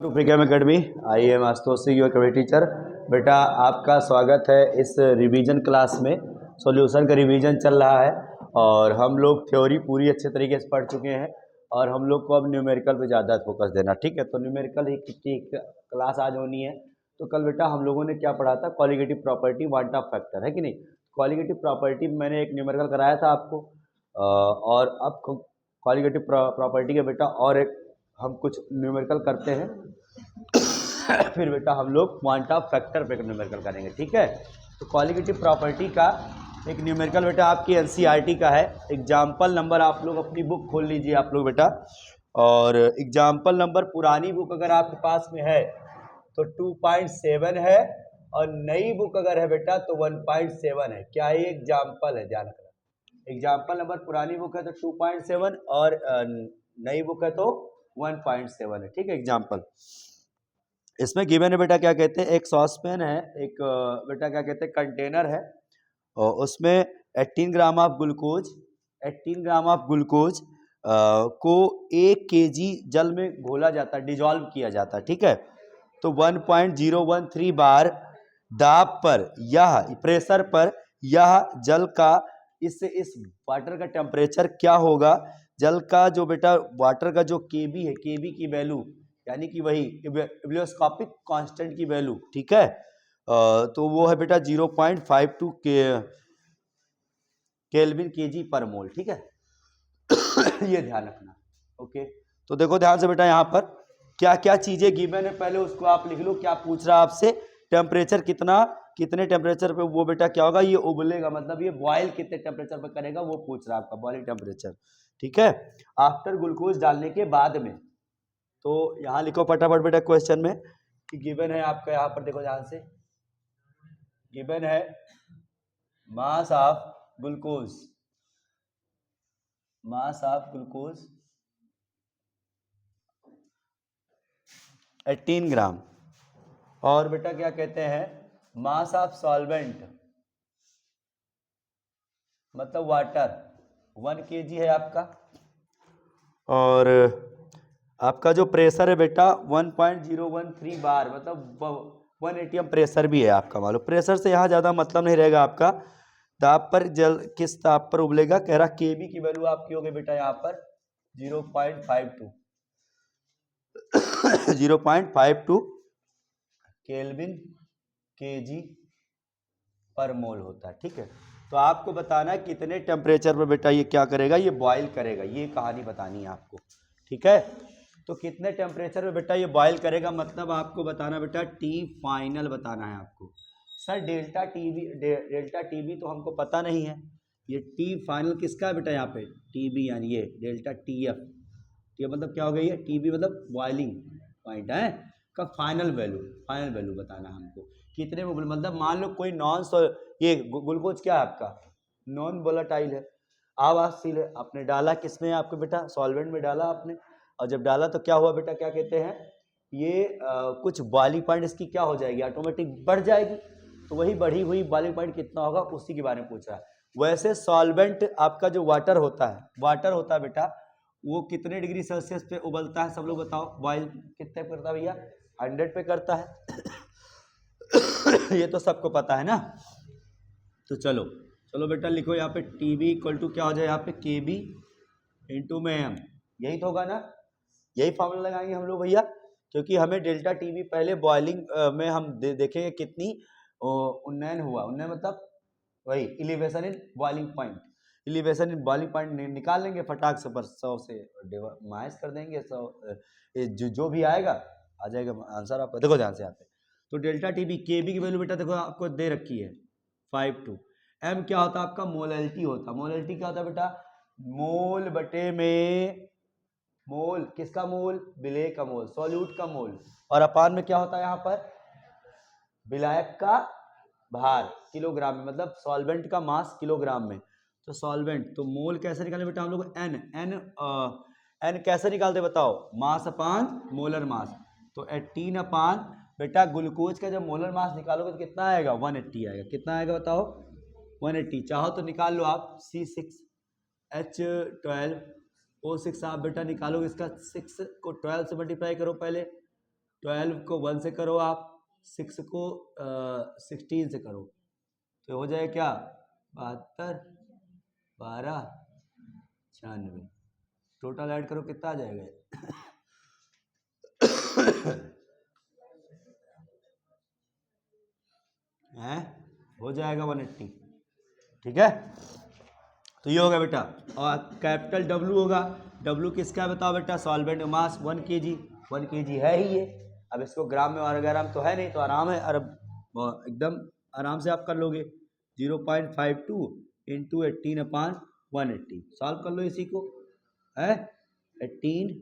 To freegame academy. I am Ashutosh Singh, your कवि teacher. बेटा आपका स्वागत है इस रिवीजन क्लास में। सॉल्यूशन का रिवीजन चल रहा है और हम लोग थ्योरी पूरी अच्छे तरीके से पढ़ चुके हैं और हम लोग को अब न्यूमेरिकल पे ज़्यादा फोकस देना, ठीक है। तो न्यूमेरिकल की क्लास आज होनी है। तो कल बेटा हम लोगों ने क्या पढ़ा था? Qualitative property, want of factor, है कि नहीं। क्वालिटेटिव प्रॉपर्टी मैंने एक न्यूमेरिकल कराया था आपको और अब क्वालिटेटिव प्रॉपर्टी के बेटा और एक हम कुछ न्यूमेरिकल करते हैं फिर बेटा हम लोग क्वांटा ऑफ फैक्टर पे न्यूमेरिकल करेंगे, ठीक है। तो क्वालिटेटिव प्रॉपर्टी का एक न्यूमेरिकल बेटा आपकी एनसीईआरटी का है। एग्जाम्पल नंबर आप लोग अपनी बुक खोल लीजिए आप लोग बेटा, और एग्जाम्पल नंबर पुरानी बुक अगर आपके पास में है तो 2.7 है और नई बुक अगर है बेटा तो 1.7 है। क्या ये एग्जाम्पल है? ध्यान रखना। एग्जाम्पल नंबर पुरानी बुक है तो 2.7 और नई बुक है तो 1.7 है, ठीक है। एग्जाम्पल इसमें गिवन है बेटा, क्या कहते हैं, एक सॉसपैन है, एक बेटा क्या कहते हैं कंटेनर है और उसमें 18 gram of glucose 18 gram of glucose को 1 केजी जल में घोला जाता है, डिजॉल्व किया जाता है, ठीक है। तो 1.013 बार दाब पर यह प्रेशर पर यह जल का इस वाटर का टेम्परेचर क्या होगा? जल का जो बेटा वाटर का जो केबी है, केबी की वैल्यू यानी कि वही इब्लियोस्कोपिक कांस्टेंट की वैल्यू, ठीक है। तो वो है बेटा 0.52 केल्विन केजी पर मोल, ठीक है। ये ध्यान रखना, ओके। तो देखो ध्यान से बेटा, यहाँ पर क्या क्या चीजें गिवन है पहले उसको आप लिख लो। क्या पूछ रहा है आपसे? टेम्परेचर कितना, कितने टेम्परेचर पे वो बेटा क्या होगा, ये उबलेगा, मतलब ये बॉयल कितने टेम्परेचर पे करेगा वो पूछ रहा है आपका, बॉइलिंग टेम्परेचर, ठीक है। आफ्टर ग्लूकोज डालने के बाद में, तो यहाँ लिखो फटाफट बेटा क्वेश्चन में कि गिवन है आपका, यहाँ पर देखो ध्यान से, गिवन है mass of glucose, mass of glucose 18 ग्राम और बेटा क्या कहते हैं मास ऑफ सॉल्वेंट मतलब वाटर 1 केजी है आपका, और आपका जो प्रेशर है बेटा 1.013 बार मतलब 1 एटीएम प्रेशर भी है आपका। मालूम प्रेशर से यहाँ ज़्यादा मतलब नहीं रहेगा आपका। ताप पर जल किस ताप पर उबलेगा? कह रहा केबी की वैल्यू आपकी होगी बेटा यहाँ पर 0.52 0.52 केल्विन केजी पर मोल होता है, ठीक है। तो आपको बताना है कितने टेम्परेचर पर बेटा ये क्या करेगा, ये बॉयल करेगा, ये कहानी बतानी है आपको, ठीक है। तो कितने टेम्परेचर पे बेटा ये बॉयल करेगा, मतलब आपको बताना बेटा टी फाइनल बताना है आपको। सर डेल्टा टीबी तो हमको पता नहीं है, ये टी फाइनल किसका है बेटा? यहाँ पे टीबी यानी ये डेल्टा टीएफ, टी मतलब क्या हो गई है, टीबी मतलब बॉइलिंग पॉइंट है का फाइनल वैल्यू बताना हमको कितने में, मतलब मान लो कोई ये ग्लूकोज क्या है आपका, नॉन वोलेटाइल है, आवासील है। आपने डाला किसमें आपको बेटा? सॉल्वेंट में डाला आपने, और जब डाला तो क्या हुआ बेटा, क्या कहते हैं ये कुछ बॉइलिंग पॉइंट इसकी क्या हो जाएगी, ऑटोमेटिक बढ़ जाएगी। तो वही बढ़ी हुई बॉइलिंग पॉइंट कितना होगा उसी के बारे में पूछ रहा है। वैसे सॉल्वेंट आपका जो वाटर होता है बेटा, वो कितने डिग्री सेल्सियस पे उबलता है? सब लोग बताओ, बॉइल कितने पे करता है भैया? 100 पे करता है ये तो सबको पता है ना। तो चलो बेटा लिखो यहाँ पे टीबी इक्वल टू क्या हो जाए यहाँ पे, केबी इंटू में एम, यही तो होगा ना, यही फॉर्मूला लगाएंगे हम लोग भैया, क्योंकि हमें डेल्टा टीबी पहले बॉइलिंग में हम देखेंगे कितनी उन्नयन हुआ, उन्नयन मतलब वही elevation in boiling point, elevation in boiling point निकाल लेंगे फटाक से, पर 100 से माइनस कर देंगे, 100 जो भी आएगा आ जाएगा आंसर आपका। देखो ध्यान से यहाँ पे, तो डेल्टा टीबी केबी की वैल्यू बेटा देखो आपको दे रखी है 52। एम क्या होता है आपका? मोलैलिटी होता है। मोलैलिटी क्या होता है बेटा? मोल बटे में, मोल किसका मोल? विलेय का मोल, सॉल्यूट का मोल, और अपान में क्या होता है यहाँ पर? विलायक का भार किलोग्राम में, मतलब सॉल्वेंट का मास किलोग्राम में। तो सॉल्वेंट, तो मोल कैसे निकाले बेटा हम लोग? एन कैसे निकालते बताओ? मास अपान मोलर मास। तो 18 अपान बेटा ग्लूकोज का जब मोलर मास निकालोगे तो कितना आएगा? 180 आएगा। कितना आएगा बताओ? 180। चाहो तो निकाल लो आप, C6H12O6 आप बेटा निकालोगे, इसका 6 को 12 से मल्टीप्लाई करो पहले, 12 को 1 से करो आप, 6 को 16 से करो, तो हो जाए क्या 72, 12, 96, टोटल ऐड करो कितना आ जाएगा हैं, हो जाएगा 180, ठीक है। तो ये होगा बेटा, और कैपिटल डब्लू होगा, डब्लू किसका है बताओ बेटा, सॉल्वेंट मास 1 kg, 1 kg है ही ये। अब इसको ग्राम में और ग्राम तो है नहीं, तो आराम है, एकदम आराम से आप कर लोगे। 0.52 इंटू 18/180, सॉल्व कर लो इसी को, है 18,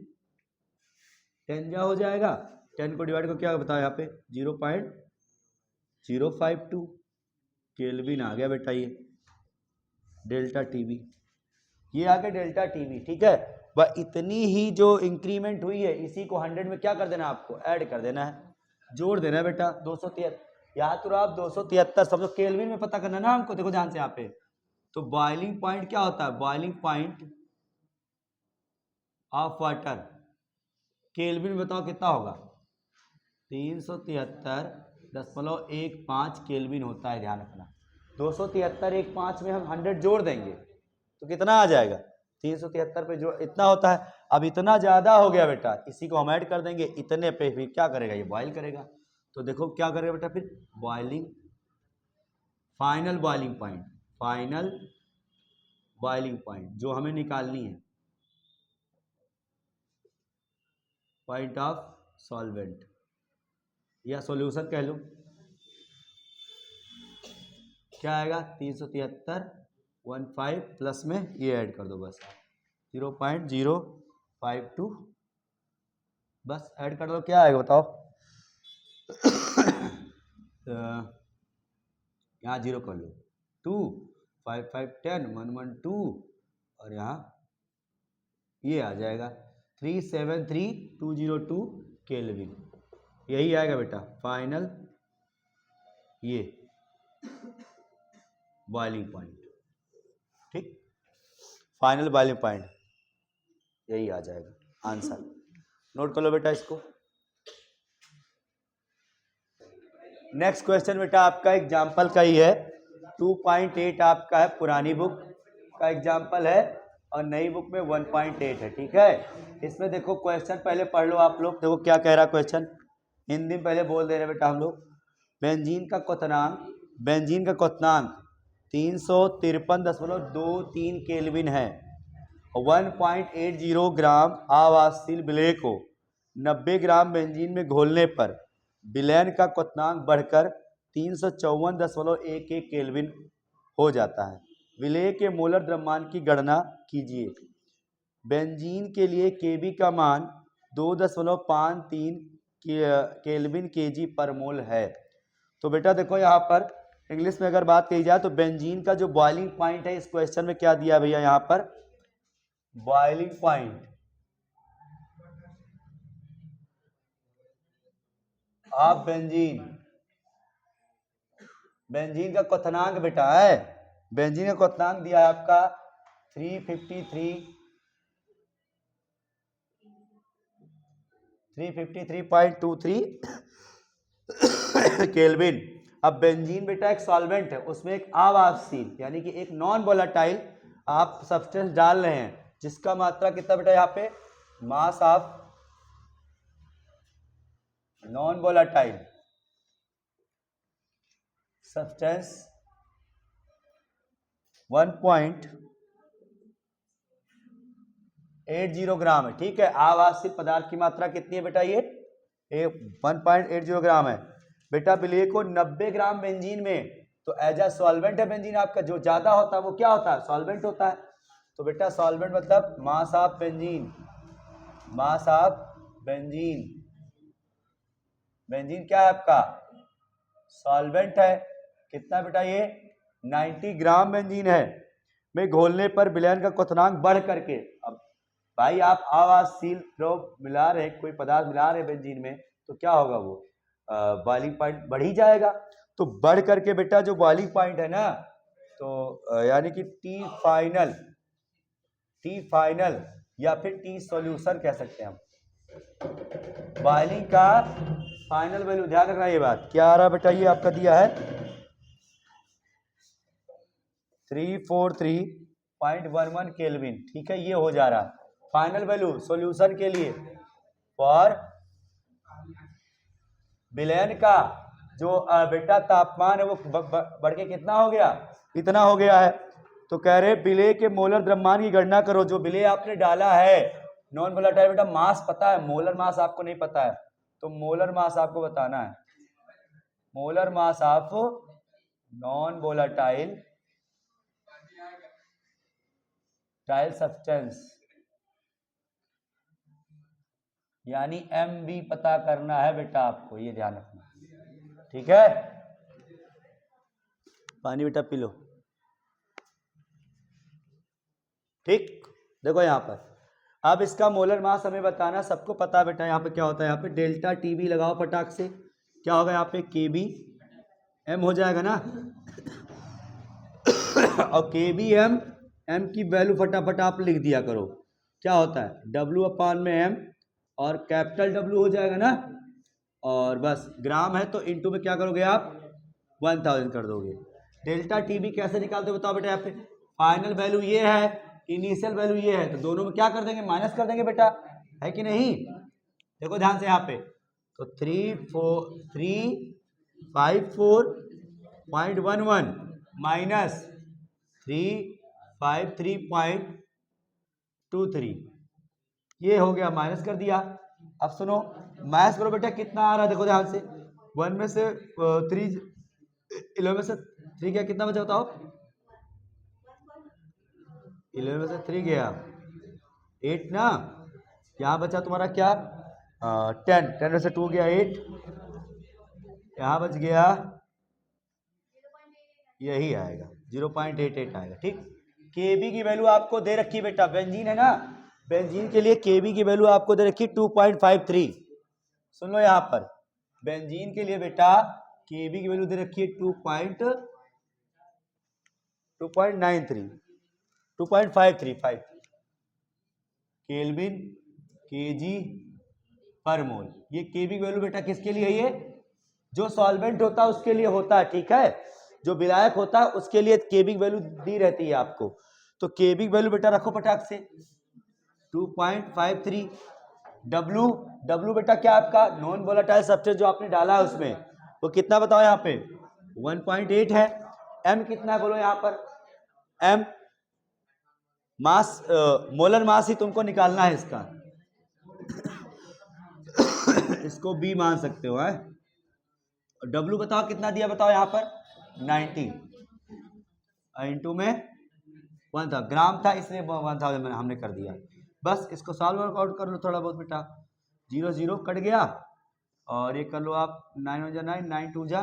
10 जा हो जाएगा, 10 को डिवाइड को क्या बताओ यहाँ पे 0.052 केल्विन आ गया बेटा, ये डेल्टा टीवी, ये आ गया डेल्टा टीवी, ठीक है। वह इतनी ही जो इंक्रीमेंट हुई है इसी को 100 में क्या कर देना है, आपको ऐड कर देना है, जोड़ देना है बेटा। 273 याद तो आप 273 समझो, केल्विन में पता करना ना हमको, देखो ध्यान से यहाँ पे, तो बॉइलिंग पॉइंट क्या होता है, boiling point of water kelvin में बताओ कितना होगा, 373.15 केल्विन होता है, ध्यान रखना। 273.15 में हम 100 जोड़ देंगे तो कितना आ जाएगा, 373 पे जो इतना होता है। अब इतना ज्यादा हो गया बेटा, इसी को हम ऐड कर देंगे, इतने पे फिर क्या करेगा, ये बॉइल करेगा। तो देखो क्या करेगा बेटा, फिर boiling, final boiling point, final boiling point जो हमें निकालनी है, पॉइंट ऑफ सॉल्वेंट या सॉल्यूशन कह लो, क्या आएगा 373.15 प्लस में ये ऐड कर दो बस 0.052, बस ऐड कर दो, क्या आएगा बताओ यहाँ 0 कर लो, 2, 5, 5, 10, 1, 1, 2 और यहाँ ये आ जाएगा 373.202 केल्विन, यही आएगा बेटा फाइनल ये बॉइलिंग पॉइंट, ठीक, फाइनल बॉइलिंग पॉइंट यही आ जाएगा आंसर। नोट कर लो बेटा इसको। नेक्स्ट क्वेश्चन बेटा आपका एग्जाम्पल का ही है, 2.8 आपका है, पुरानी बुक का एग्जाम्पल है और नई बुक में 1.8 है, ठीक है। इसमें देखो क्वेश्चन पहले पढ़ लो आप लोग, देखो क्या कह रहा क्वेश्चन, हिंदी में पहले बोल दे रहे बेटा हम लोग। बेंजीन का क्वथनांक, बेंजीन का क्वथनांक 353.23 केल्विन है, 1.80 ग्राम आवासशील विलेय को 90 ग्राम बेंजीन में घोलने पर विलयन का क्वथनांक बढ़कर 354.11 केल्विन हो जाता है। विलेय के मोलर द्रव्यमान की गणना कीजिए। बेंजीन के लिए केबी का मान 2.53 केल्विन केजी पर मोल है। तो बेटा देखो यहाँ पर इंग्लिश में अगर बात की जाए तो बेंजीन का जो बॉइलिंग पॉइंट है इस क्वेश्चन में क्या दिया भैया, यहाँ पर boiling point of benzene, benzene का क्वथनांक बेटा है, बेंजीन का क्वथनांक दिया है आपका 353.23 केल्विन। अब बेंजीन बेटा एक सॉल्वेंट है, उसमें एक अवाष्पशील यानी कि एक नॉन वोलेटाइल आप सब्सटेंस डाल रहे हैं, जिसका मात्रा कितना बेटा यहाँ पे, mass of non volatile substance 1.80 ग्राम है, ठीक है। आवासीय पदार्थ की मात्रा कितनी है बेटा, ये 1.80 ग्राम है बेटा। विलेय को 90 ग्राम बेंजीन में, तो एज अ सॉल्वेंट है बेंजीन आपका, जो ज्यादा होता है वो क्या होता है, सॉल्वेंट होता है। तो बेटा सॉल्वेंट मतलब mass of benzene, mass of benzene, benzene क्या है आपका, सॉल्वेंट है। कितना बेटा ये 90 ग्राम बेंजीन है में घोलने पर विलयन का क्वथनांक बढ़ करके, अब भाई आप आवासशील द्रव मिला रहे, कोई पदार्थ मिला रहे बेंजीन में, तो क्या होगा वो बॉइलिंग पॉइंट बढ़ ही जाएगा। तो बढ़ करके बेटा जो बॉइलिंग पॉइंट है ना, तो यानी कि टी फाइनल, टी फाइनल या फिर टी सॉल्यूशन कह सकते हैं हम, बॉइलिंग का फाइनल वैल्यू, ध्यान रखना ये बात, क्या आ रहा है बेटा, ये आपका दिया है 343.11 केल्विन, ठीक है, ये हो जा रहा है फाइनल वैल्यू सॉल्यूशन के लिए। फॉर विलयन का जो बेटा तापमान है वो बढ़ के कितना हो गया, इतना हो गया है। तो कह रहे विलेय के मोलर द्रव्यमान की गणना करो। जो विलेय आपने डाला है नॉन वोलेटाइल, बेटा मास पता है, मोलर मास आपको नहीं पता है, तो मोलर मास आपको बताना है। Molar mass of non volatile tile substance, यानी MV पता करना है बेटा आपको, ये ध्यान रखना, ठीक है। पानी बेटा पी लो, ठीक। देखो यहाँ पर अब इसका मोलर मास हमें बताना, सबको पता है बेटा। यहाँ पे क्या होता है, यहाँ पे डेल्टा TB लगाओ फटाक से, क्या होगा यहाँ पे KB M हो जाएगा ना और KB M की वैल्यू फटाफट आप लिख दिया करो, क्या होता है W/M और कैपिटल W हो जाएगा ना, और बस ग्राम है तो इनटू में क्या करोगे आप 1000 कर दोगे। डेल्टा TB कैसे निकालते हो बताओ बेटा, यहाँ पे फाइनल वैल्यू ये है, इनिशियल वैल्यू ये है, तो दोनों में क्या कर देंगे, माइनस कर देंगे बेटा, है कि नहीं। देखो ध्यान से यहाँ पे, तो 354.11 माइनस 353.23, ये हो गया, माइनस कर दिया। अब सुनो माइनस करो बेटा, कितना आ रहा है देखो ध्यान से, 1 में से 3 11 में से 3 गया, कितना बचा बताओ, 11 में से 3 गया 8 ना, यहाँ बचा तुम्हारा क्या 10 में से 2 गया 8, यहाँ बच गया यही आएगा 0.88 आएगा, ठीक। KB की वैल्यू आपको दे रखी बेटा, बेंजीन है ना, बेंजीन के लिए KB की वैल्यू आपको दे रखी 2.53। सुन लो यहाँ पर बेंजीन के लिए बेटा KB की वैल्यू दे रखी है 2.53 केल्विन kg पर मोल। ये KB की वैल्यू बेटा किसके लिए है, ये जो सॉल्वेंट होता है उसके लिए होता है, ठीक है, जो विलायक होता है उसके लिए KB की वैल्यू दी रहती है आपको। तो KB की वैल्यू बेटा रखो फटाक से 2.53। W बेटा क्या आपका नॉन वोलेटाइल सब्सटेंस जो आपने डाला है उसमें, वो कितना बताओ यहाँ पे 1.8 है। M कितना बोलो यहाँ पर, M मास मोलर मास ही तुमको निकालना है इसका इसको B मान सकते हो, है। W बताओ कितना दिया बताओ यहाँ पर 90 इंटू में 1000 ग्राम था, इसलिए 1000 मैंने हमने कर दिया। बस इसको सॉल्व आउट कर लो थोड़ा बहुत बेटा, 0 0 कट गया, और ये कर लो आप 9 1 जा 9 9 2 जा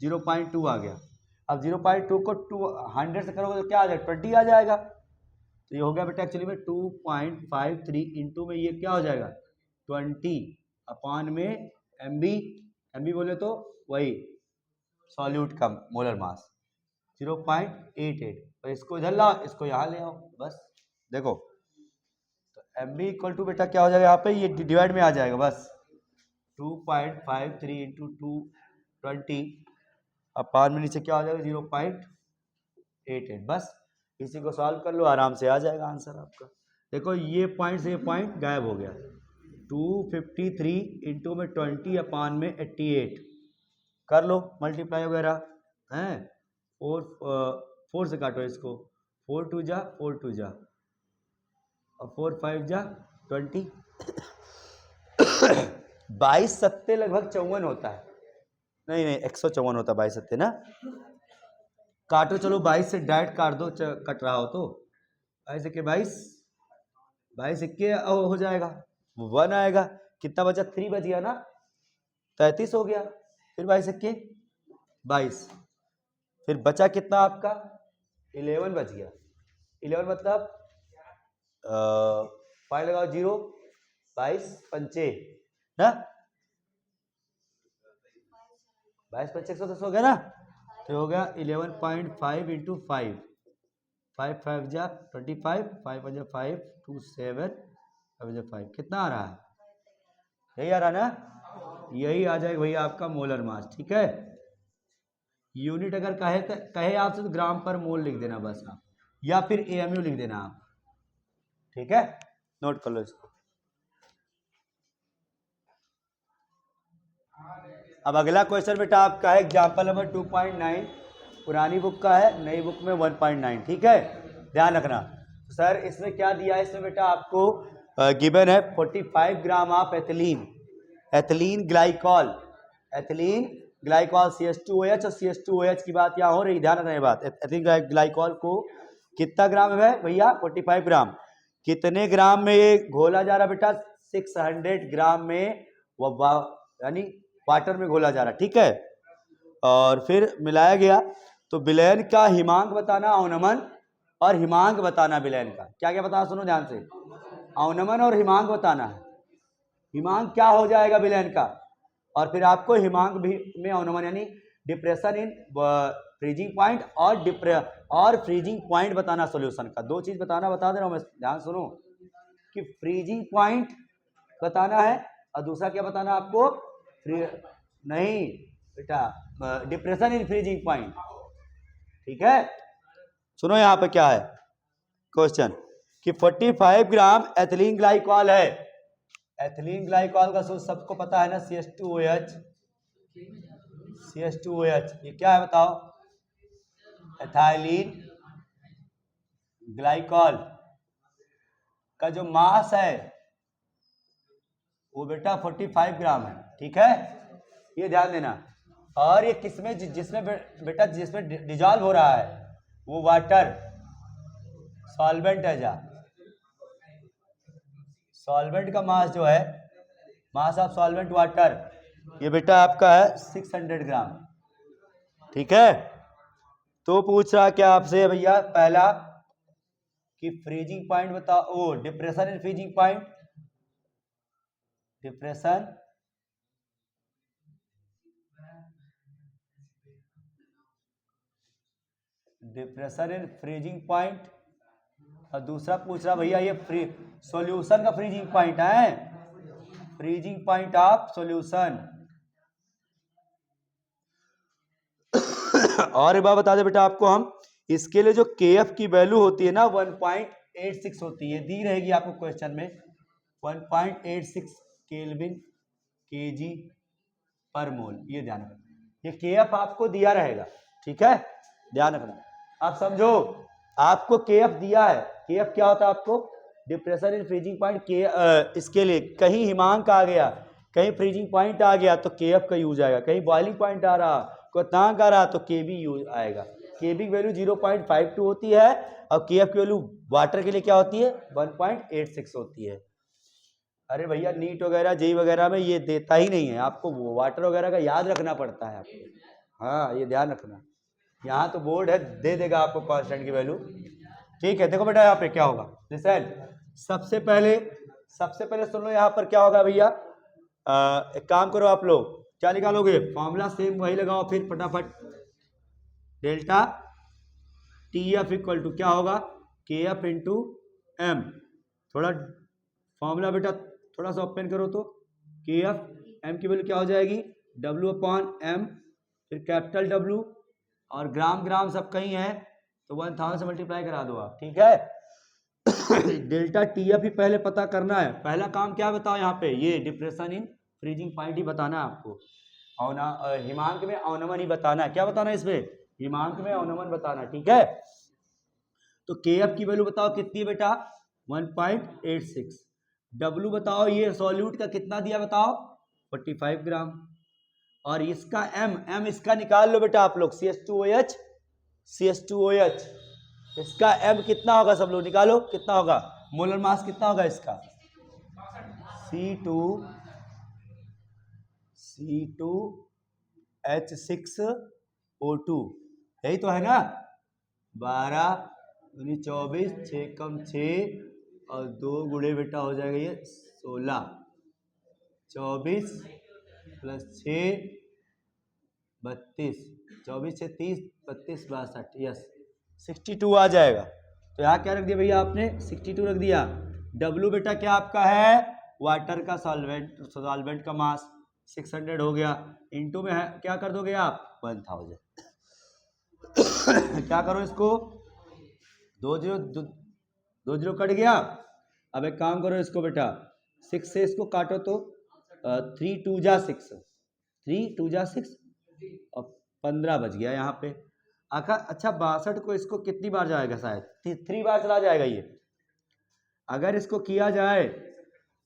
0.2 आ गया। अब 0.2 को 200 से करोगे तो क्या आ जाएगा 20 आ जाएगा। तो ये हो गया बेटा एक्चुअली में 2.53 इंटू में ये क्या हो जाएगा 20 में MB बोले तो वही सॉल्यूट का मोलर मास 0.88। तो इसको इधर लाओ, इसको यहाँ ले आओ, बस देखो तो MB इक्वल टू बेटा क्या हो जाएगा यहाँ पे, ये डिवाइड में आ जाएगा बस 2.53 इंटू 220 अपान में नीचे क्या हो जाएगा 0.88। बस इसी को सॉल्व कर लो, आराम से आ जाएगा आंसर आपका। देखो ये पॉइंट से ये पॉइंट गायब हो गया, 253 इंटू में 20 अपान में 88 कर लो मल्टीप्लाई वगैरह हैं, 4 से काटो इसको, 4 2 जा 4 2 जा और 4 5 जा 20 22 सत्ते लगभग 54 होता है, नहीं 154 होता है 22 सत्ते ना, काटो चलो 22 से डायरेक्ट काट दो, कट रहा हो तो 22 इक्के 22 इक्के हो जाएगा 1 आएगा, कितना बचा 3 बच गया ना 33 हो गया, फिर 22 इक्के 22, फिर बचा कितना आपका 11 बच गया, 11 मतलब 5 लगाओ 0 22 पंचे ना 22 पंचे 110 हो गया ना, तो हो गया 11.5 इंटू 5 5 5 जा 25 5 5 जा 5 2 7 5 जा 5 कितना आ रहा है यही आ रहा ना, यही आ जाएगा भैया आपका मोलर मास। ठीक है, यूनिट अगर कहे आपसे तो ग्राम पर मोल लिख देना बस आप, या फिर एएमयू लिख देना आप। ठीक है, नोट कर लो इसको। अब अगला क्वेश्चन बेटा आपका है एग्जाम्पल नंबर 2.9, पुरानी बुक का है, नई बुक में 1.9। ठीक है, ध्यान रखना। सर इसमें क्या दिया है, इसमें बेटा आपको गिवन है 45 gram of ethylene, ethylene glycol, ethylene glycol CH2OH और CH2OH की बात यहाँ हो रही, ध्यान रखना ये बात। एथिलीन ग्लाइकॉल को कितना ग्राम है भैया, 45 ग्राम। कितने ग्राम में ये घोला जा रहा बेटा, 600 ग्राम में, यानी वाटर में घोला जा रहा। ठीक है, और फिर मिलाया गया। तो विलयन का हिमांक बताना, अवनमन और हिमांक बताना विलयन का। क्या क्या बताना, सुनो ध्यान से, अवनमन और हिमांक बताना है। हिमांक क्या हो जाएगा विलयन का, और फिर आपको हिमांक भी में अवनमन, यानी डिप्रेशन इन फ्रीजिंग पॉइंट और फ्रीजिंग पॉइंट बताना सॉल्यूशन का। दो चीज बताना, बता दे रहा हूं मैं, ध्यान सुनो, कि फ्रीजिंग पॉइंट बताना है और दूसरा क्या बताना आपको, नहीं बेटा, डिप्रेशन इन फ्रीजिंग पॉइंट। ठीक है, सुनो यहां पे क्या है क्वेश्चन, कि 45 ग्राम एथिलीन ग्लाइकॉल है। एथिलीन ग्लाइकॉल का सूत्र सबको पता है ना, CH2OH, CH2OH। ये क्या है बताओ, एथाइलिन ग्लाइकॉल का जो मास है वो बेटा 45 ग्राम है। ठीक है, ये ध्यान देना। और ये किसमें, जिसमें बेटा जिसमें डिजॉल्व हो रहा है वो वाटर, सॉल्वेंट है। जा सॉल्वेंट का मास जो है, मास ऑफ सॉल्वेंट वाटर, ये बेटा आपका है 600 ग्राम। ठीक है, तो पूछ रहा क्या आपसे भैया, पहला कि फ्रीजिंग पॉइंट बताओ, ओ depression in freezing point, depression in freezing point, और दूसरा पूछ रहा भैया ये फ्री सॉल्यूशन का फ्रीजिंग पॉइंट है, फ्रीजिंग पॉइंट ऑफ सॉल्यूशन। और एक बात बता दे बेटा आपको हम, इसके लिए जो KF की वैल्यू होती है ना 1.86 होती है, दी रहेगी आपको क्वेश्चन में, 1.86 केल्विन kg पर मोल। ये ध्यान रखना, ये KF आपको दिया रहेगा। ठीक है, ध्यान रखना, आप समझो, आपको KF दिया है। KF क्या होता है आपको, डिप्रेशन इन फ्रीजिंग पॉइंट के, इसके लिए कहीं हिमांक आ गया, कहीं फ्रीजिंग पॉइंट आ गया तो KF का यूज आएगा, कहीं बॉइलिंग पॉइंट आ रहा, क्वथनांक आ रहा तो KB यूज आएगा। KB की वैल्यू 0.52 होती है और KF की वैल्यू वाटर के लिए क्या होती है, 1.86 होती है। अरे भैया नीट वगैरह जेई वगैरह में ये देता ही नहीं है, आपको वाटर वगैरह का याद रखना पड़ता है आपको। हाँ, ये ध्यान रखना, यहाँ तो बोर्ड है, दे देगा आपको कांस्टेंट की वैल्यू। ठीक है, देखो बेटा यहाँ पे क्या होगा, लिसन, सबसे पहले सुन लो, यहाँ पर क्या होगा भैया, एक काम करो आप लोग, क्या निकालोगे, फॉर्मूला सेम वही लगाओ, फिर फटाफट, डेल्टा TF इक्वल टू क्या होगा, KF इंटू M। थोड़ा फॉर्मूला बेटा थोड़ा सा ओपन करो तो, KF, M की वैल्यू क्या हो जाएगी, W/M, फिर कैपिटल W, और ग्राम सब कहीं है तो 1000 से मल्टीप्लाई करा दो आप। ठीक है, डेल्टा TF ही पहले पता करना है। पहला काम क्या बताओ यहाँ पे, ये डिप्रेशन इन फ्रीजिंग पॉइंट ही बताना है आपको, और हिमांक में अवनमन ही बताना है। क्या बताना है इसमें, हिमांक में अवनमन बताना। ठीक है, तो KF की वैल्यू बताओ कितनी है बेटा, 1.86। W बताओ, ये सॉल्यूट का कितना दिया बताओ, 45 ग्राम। और इसका M इसका निकाल लो बेटा आप लोग, CH2OH, इसका M कितना होगा, सब लोग निकालो कितना होगा, मोलर मास कितना होगा इसका, C2H6O2, यही तो है ना, 12 24, 6 कम 6 और 2 गुणे बेटा हो जाएगा ये 16, 24 प्लस 6 32, 24 से 30, 32 62, यस 62 आ जाएगा। तो यहाँ क्या रख दिया भैया आपने, 62 रख दिया। W बेटा क्या आपका है वाटर का सॉल्वेंट का मास 600 हो गया, इनटू में है क्या कर दोगे आप 1000। क्या करो इसको, 2 जीरो कट गया। अब एक काम करो इसको बेटा 6 से इसको काटो तो 3 2 जा 6, 3 2 जा 6 और 15 बच गया यहाँ पे। अच्छा 62 को इसको कितनी बार जाएगा, शायद 3 बार चला जाएगा ये। अगर इसको किया जाए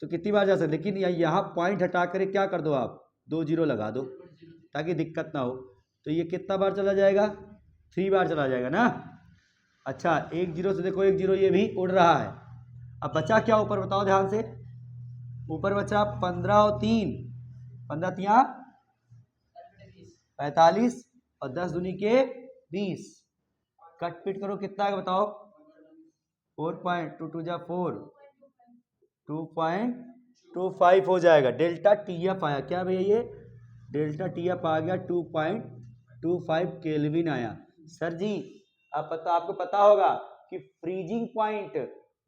तो कितनी बार जा सकते, लेकिन यहाँ पॉइंट हटा कर क्या कर दो आप 2 जीरो लगा दो ताकि दिक्कत ना हो। तो ये कितना बार चला जाएगा, 3 बार चला जाएगा ना। अच्छा 1 जीरो से देखो 1 जीरो ये भी उड़ रहा है। अब बचा क्या ऊपर बताओ ध्यान से, ऊपर बचा 15 और 3, 15 तिया 45 और 10 दूनी के 20। कट पिट करो कितना है बताओ, 4.22 जा 4, 2.25 हो जाएगा। डेल्टा टीएफ आया क्या भैया, ये डेल्टा टीएफ आ गया 2.25 केल्विन आया। सर जी आपको पता होगा कि फ्रीजिंग पॉइंट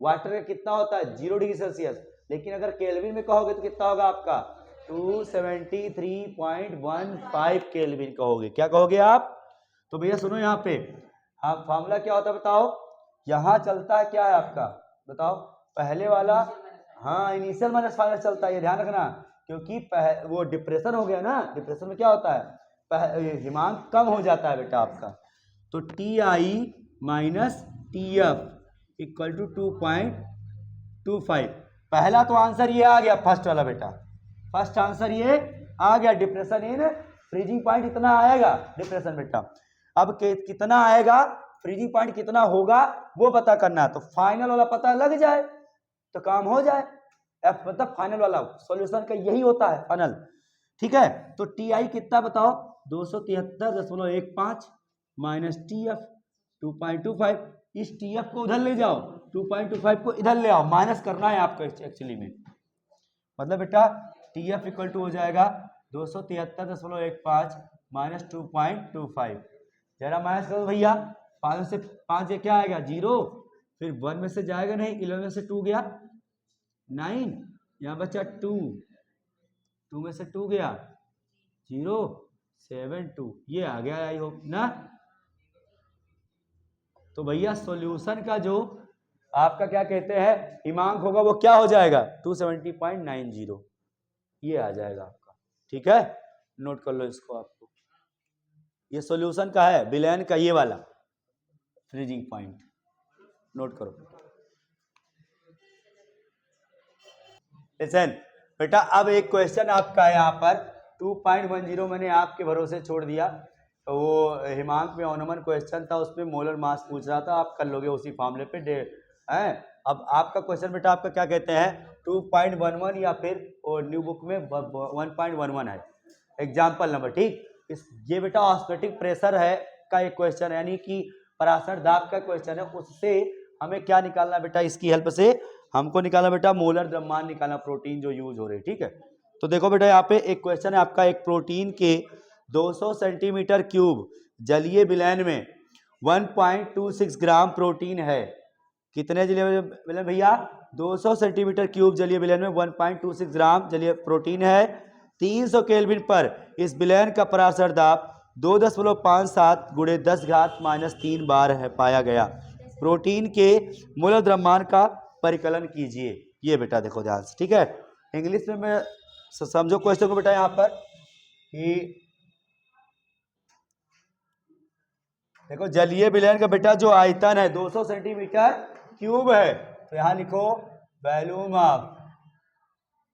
वाटर का कितना होता है 0 डिग्री सेल्सियस, लेकिन अगर केल्विन में कहोगे तो कितना होगा आपका 273.15 केल्विन कहोगे। क्या कहोगे आप, तो भैया सुनो यहाँ पे हाँ फॉर्मूला क्या होता है बताओ, यहाँ चलता है क्या है आपका बताओ, पहले वाला हाँ इनिशियल माइनस फाइनल चलता है, ये ध्यान रखना, क्योंकि वो डिप्रेशन हो गया ना, डिप्रेशन में क्या होता है हिमांक कम हो जाता है बेटा आपका। तो T I minus T F equal to 2.25। पहला तो आंसर ये आ गया फर्स्ट वाला बेटा, फर्स्ट आंसर ये आ गया, डिप्रेशन इन फ्रीजिंग पॉइंट इतना आएगा डिप्रेशन बेटा। अब कितना आएगा फ्रीजिंग पॉइंट कितना होगा वो पता करना है, तो फाइनल वाला पता लग जाए तो काम हो जाए। एफ मतलब फाइनल वाला सॉल्यूशन का यही होता है फाइनल, ठीक है। तो टी आई कितना बताओ 273.15 माइनस टी एफ 2.25, इस टी एफ को उधर ले जाओ 2.25 को इधर ले आओ, माइनस करना है आपको एक्चुअली में, मतलब बेटा टी एफ इक्वल टू हो जाएगा 273.15 माइनस 2.25। जरा माइनस करो भैया, 5 से 5 ये क्या आएगा 0, फिर 1 में से जाएगा नहीं, 11 में से 2 गया 9, यहाँ बचा 2 में से 2 गया 0 7 2, ये आ गया आई होप ना। तो भैया सॉल्यूशन का जो आपका क्या कहते हैं हिमांक होगा वो क्या हो जाएगा 270.90, ये आ जाएगा आपका, ठीक है। नोट कर लो इसको, आपको ये सॉल्यूशन का है बिलेन का, ये वाला फ्रीजिंग पॉइंट नोट करो। लिसन बेटा अब एक क्वेश्चन आपका है यहाँ पर 2.10 मैंने आपके भरोसे छोड़ दिया, तो वो हिमांक में ऑनमन क्वेश्चन था, उसमें मोलर मास पूछ रहा था, आप कर लोगे उसी फॉर्मूले पे हैं। अब आपका क्वेश्चन बेटा आपका क्या कहते हैं 2.11 या फिर न्यू बुक में 1.11 है एग्जाम्पल नंबर, ठीक। ये बेटा ऑस्मोटिक प्रेशर है का एक क्वेश्चन है, यानी कि पराशर दाब का क्वेश्चन है, उससे हमें क्या निकालना बेटा, इसकी हेल्प से हमको निकालना बेटा मोलर द्रव्यमान निकालना, प्रोटीन जो यूज हो रहे, ठीक है। तो देखो बेटा यहाँ पे एक क्वेश्चन है आपका, एक प्रोटीन के 200 सेंटीमीटर क्यूब जलीय विलयन में 1.26 ग्राम प्रोटीन है। कितने जलीय विलयन भैया 200 सेंटीमीटर क्यूब जलीय विलयन में 1.26 ग्राम जलीय प्रोटीन है। 300 केल्विन पर इस विलयन का पराशर दाब 2.57 गुणे 10⁻³ बार है पाया गया। प्रोटीन के मोलर द्रव्यमान का परिकलन कीजिए। ये बेटा देखो ध्यान से, ठीक है। इंग्लिश में मैं समझो क्वेश्चन को बेटा यहाँ पर कि देखो जलीय विलयन का बेटा जो आयतन है 200 सेंटीमीटर क्यूब है, तो यहाँ लिखो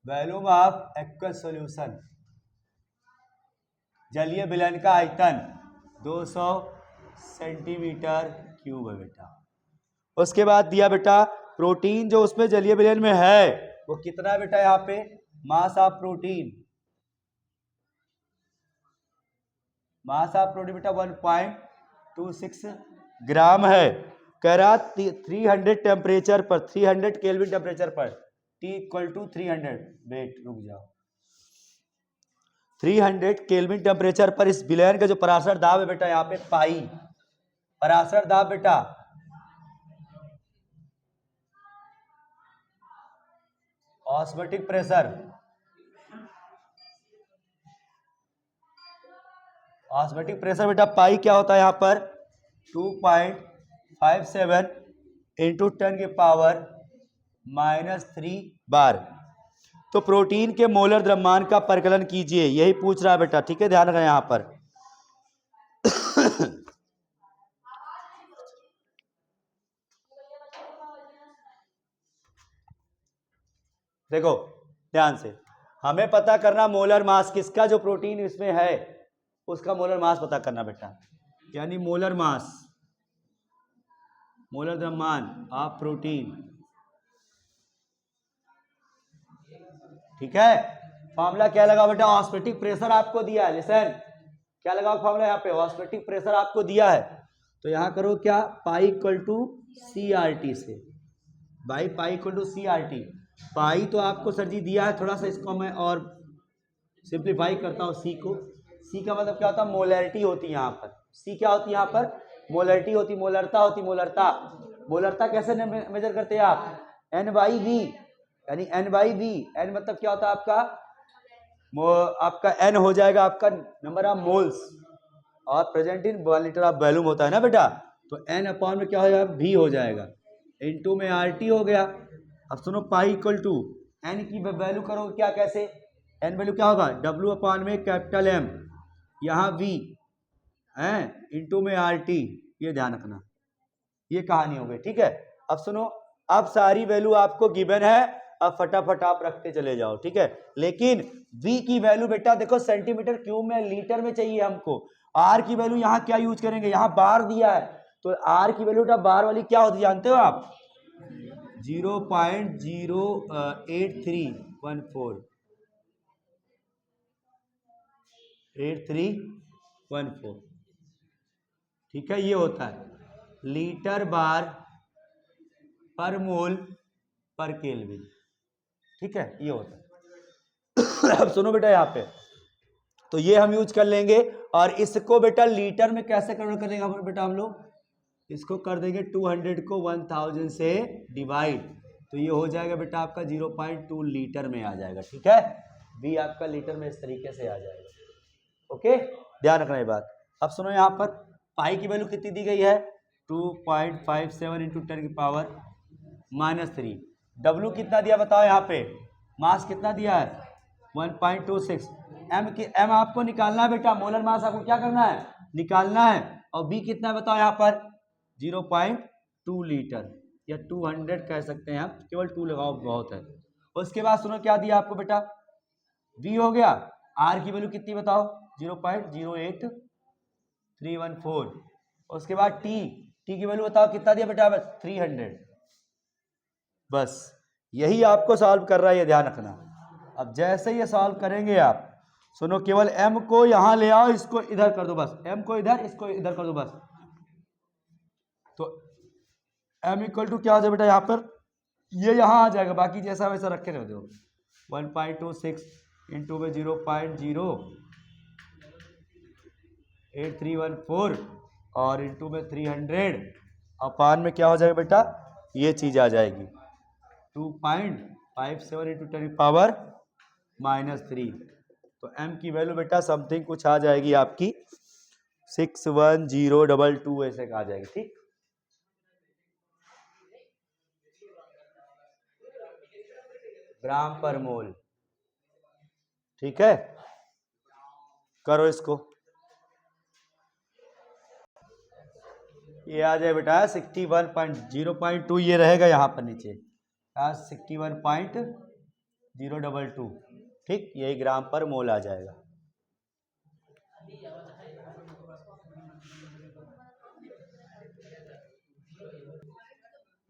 वॉल्यूम ऑफ एक्वस सॉल्यूशन, जलीय विलयन का आयतन 200 सेंटीमीटर क्यूब है बेटा। उसके बाद दिया बेटा प्रोटीन जो उसमें जलीय विलयन में है वो कितना है बेटा, यहाँ पे मास ऑफ प्रोटीन बेटा 1.26 ग्राम है। कह रहा 300 टेम्परेचर पर 300 केल्विन टेम्परेचर पर T इक्वल टू 300, वेट रुक जाओ, 300 केल्विन टेम्परेचर पर इस विलयन का जो पराशर दाब है बेटा यहाँ पे पाई, पराशर दाब बेटा ऑस्मोटिक प्रेशर, ऑस्मोटिक प्रेशर बेटा पाई क्या होता है यहाँ पर 2.57 इंटू 10⁻³ बार। तो प्रोटीन के मोलर द्रव्यमान का परिकलन कीजिए, यही पूछ रहा है बेटा, ठीक है, ध्यान रखना यहां पर। देखो ध्यान से, हमें पता करना मोलर मास किसका, जो प्रोटीन इसमें है उसका मोलर मास पता करना बेटा, यानी मोलर मास, मोलर द्रव्यमान ऑफ प्रोटीन, ठीक है। फॉर्मूला क्या लगा बेटा, ऑस्मोटिक प्रेशर आपको दिया है, लिसन क्या लगा फॉर्मूला यहाँ पे, ऑस्मोटिक प्रेशर आपको दिया है, तो यहां करो क्या, पाई इक्वल टू CRT से, भाई पाई इक्वल टू CRT, पाई तो आपको सर जी दिया है, थोड़ा सा इसको मैं और सिंप्लीफाई करता हूँ, सी को, सी का मतलब क्या होता है, मोलरिटी होती है यहाँ पर, सी क्या होती है यहाँ पर, मोलरिटी होती, मोलरता होती, मोलरता, मोलरता कैसे मेजर करते हैं आप, N/V, यानी N/V, N मतलब क्या होता है आपका N हो जाएगा आपका नंबर ऑफ मोल्स, और present in 1 litre of volume होता है ना बेटा, तो N अपॉन में क्या हो जाएगा, V हो जाएगा, इनटू में RT हो गया। अब सुनो पाई इक्वल टू N की वैल्यू करो क्या, कैसे, N वैल्यू क्या होगा, W अपॉन में कैपिटल M, यहाँ V है इनटू में RT, ये ध्यान रखना, ये कहानी हो गई, ठीक है। अब सुनो, अब सारी वैल्यू आपको गिवन है, अब फटाफट आप रखते चले जाओ, ठीक है, लेकिन V की वैल्यू बेटा देखो सेंटीमीटर क्यूब में, लीटर में चाहिए हमको, R की वैल्यू यहाँ क्या यूज करेंगे, यहाँ बार दिया है, तो R की वैल्यू बार वाली क्या होती है जानते हो आप, 0.8314, ठीक है, ये होता है लीटर बार पर मोल पर केल्विन, ठीक है, ये होता है। अब सुनो बेटा यहाँ पे, तो ये हम यूज कर लेंगे, और इसको बेटा लीटर में कैसे कन्वर्ट करेंगे बेटा, हम लोग इसको कर देंगे 200 को 1000 से डिवाइड, तो ये हो जाएगा बेटा आपका 0.2 लीटर में आ जाएगा, ठीक है, बी आपका लीटर में इस तरीके से आ जाएगा, ओके, ध्यान रखना ये बात। अब सुनो यहाँ पर पाई की वैल्यू कितनी दी गई है, 2.57 इंटू 10⁻³ डब्ल्यू कितना दिया बताओ, यहाँ पे मास कितना दिया है 1.26, एम आपको निकालना है बेटा, मोलर मास आपको क्या करना है, निकालना है, और बी कितना है बताओ यहाँ पर 0.2 लीटर, या 200 कह सकते हैं आप, केवल 2 लगाओ बहुत है। उसके बाद सुनो क्या दिया आपको बेटा, V हो गया, R की वैल्यू कितनी बताओ 0.08314, उसके बाद T की वैल्यू बताओ कितना दिया बेटा 300, बस यही आपको सॉल्व कर रहा है, ये ध्यान रखना। अब जैसे ये सॉल्व करेंगे आप, सुनो केवल M को यहां ले आओ, इसको इधर कर दो बस, M को इधर, इसको इधर कर दो बस, तो M इक्वल टू क्या हो जाए बेटा यहाँ पर, ये यहाँ आ जाएगा, बाकी जैसा वैसा रखे रह दो, 1.26 इंटू में 0.08314 और इंटू में 300 अपान में क्या हो जाएगा बेटा, ये चीज आ जाएगी 2.57 इंटू 10⁻³ तो M की वैल्यू बेटा समथिंग कुछ आ जाएगी आपकी 61022 ऐसे आ जाएगी, ठीक, ग्राम पर मोल, ठीक है, करो इसको, ये आ जाए बेटा 61.0.2, ये रहेगा यहाँ पर नीचे 61.022, ठीक, यही ग्राम पर मोल आ जाएगा।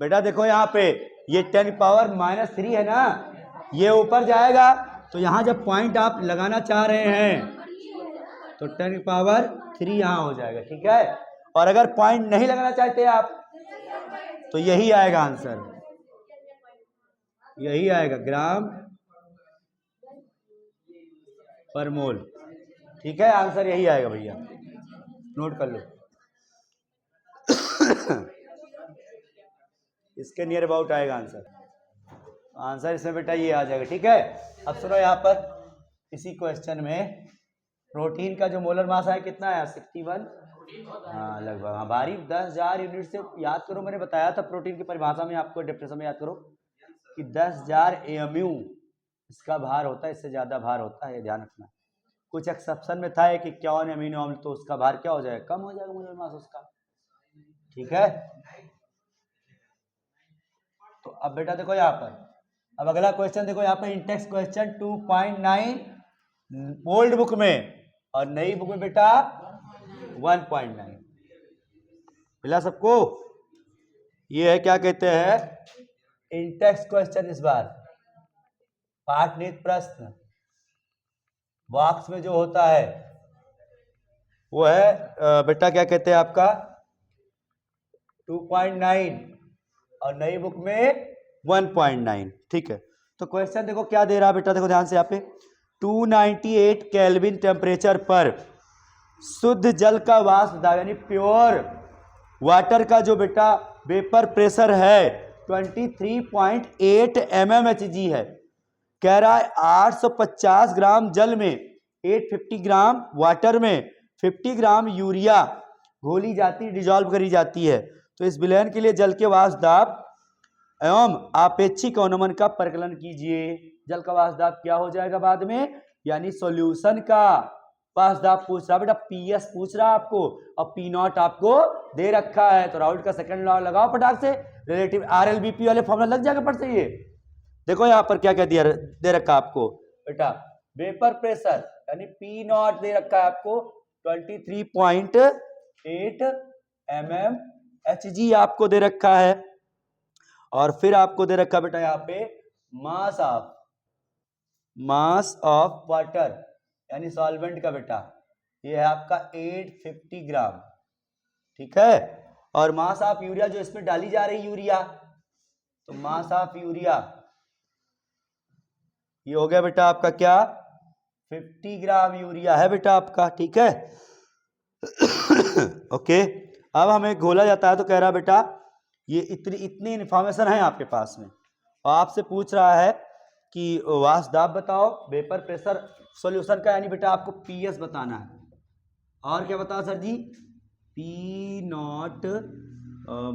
बेटा देखो यहाँ पे ये 10⁻³ है ना, ये ऊपर जाएगा, तो यहाँ जब पॉइंट आप लगाना चाह रहे हैं तो 10⁻³ यहाँ हो जाएगा, ठीक है, और अगर पॉइंट नहीं लगाना चाहते आप तो यही आएगा आंसर, यही आएगा ग्राम पर मोल, ठीक है, आंसर यही आएगा भैया, नोट कर लो। इसके नियर अबाउट आएगा आंसर, आंसर इसमें बेटा ये आ जाएगा। ठीक है, अब सुनो यहाँ पर इसी क्वेश्चन में प्रोटीन का जो मोलर मास है कितना है 61, हाँ लगभग, हाँ भारी 10,000 यूनिट से याद करो, मैंने बताया था प्रोटीन की परिभाषा में आपको, डेफिनेशन में याद करो कि 10,000 AMU इसका भार होता है, इससे ज्यादा भार होता है, ये ध्यान रखना। कुछ एक्सेप्शन में था कि 51 अमीनो अम्ल, तो उसका भार क्या हो जाएगा, कम हो जाएगा मोलर मास उसका। ठीक है, तो अब बेटा देखो यहाँ पर, अब अगला क्वेश्चन देखो यहाँ पर, इंटेक्स क्वेश्चन 2.9 ओल्ड बुक में और नई बुक में बेटा 1.9 मिला सबको। ये है क्या कहते हैं इंटेक्स क्वेश्चन, इस बार पाठनीति प्रश्न बॉक्स में जो होता है वो है बेटा क्या कहते हैं आपका 2.9 और नई बुक में 1.9। ठीक है, तो क्वेश्चन देखो क्या दे रहा है बेटा, देखो ध्यान से यहाँ पे 298 केल्विन टेम्परेचर पर शुद्ध जल का वाष्प यानी प्योर वाटर का जो बेटा वेपर प्रेशर है 23.8 mmHg है। कह रहा है 850 ग्राम जल में 850 ग्राम वाटर में 50 ग्राम यूरिया घोली जाती, डिजॉल्व करी जाती है। तो इस विलयन के लिए जल के वाष्प दाब एवं आपेक्षिक अवनमन का परिकलन कीजिए। जल का वाष्प दाब क्या हो जाएगा बाद में, यानी सॉल्यूशन का वाष्प दाब पूछ रहा बेटा, पीएस पूछ रहा आपको और पी नॉट आपको दे रखा है। तो राउल्ट का सेकंड लॉ लगाओ फटाक से, रिलेटिव आरएलबीपी वाले फॉर्मूला लग जाएगा पट से। ये देखो यहाँ पर क्या क्या दिया दे रखा आपको बेटा, वेपर प्रेशर यानी पी नॉट दे रखा है आपको 23.8 mmHg आपको दे रखा है, और फिर आपको दे रखा बेटा यहाँ पे मास ऑफ वाटर यानी सॉल्वेंट का बेटा ये है आपका 850 ग्राम। ठीक है, और मास ऑफ यूरिया जो इसमें डाली जा रही यूरिया, तो मास ऑफ यूरिया ये हो गया बेटा आपका क्या 50 ग्राम यूरिया है बेटा आपका। ठीक है ओके, अब हमें घोला जाता है तो कह रहा बेटा ये इतनी इन्फॉर्मेशन है आपके पास में, और आपसे पूछ रहा है कि वाष्प दाब बताओ, वेपर प्रेशर सॉल्यूशन का यानी बेटा आपको पीएस बताना है, और क्या बताओ sir G P not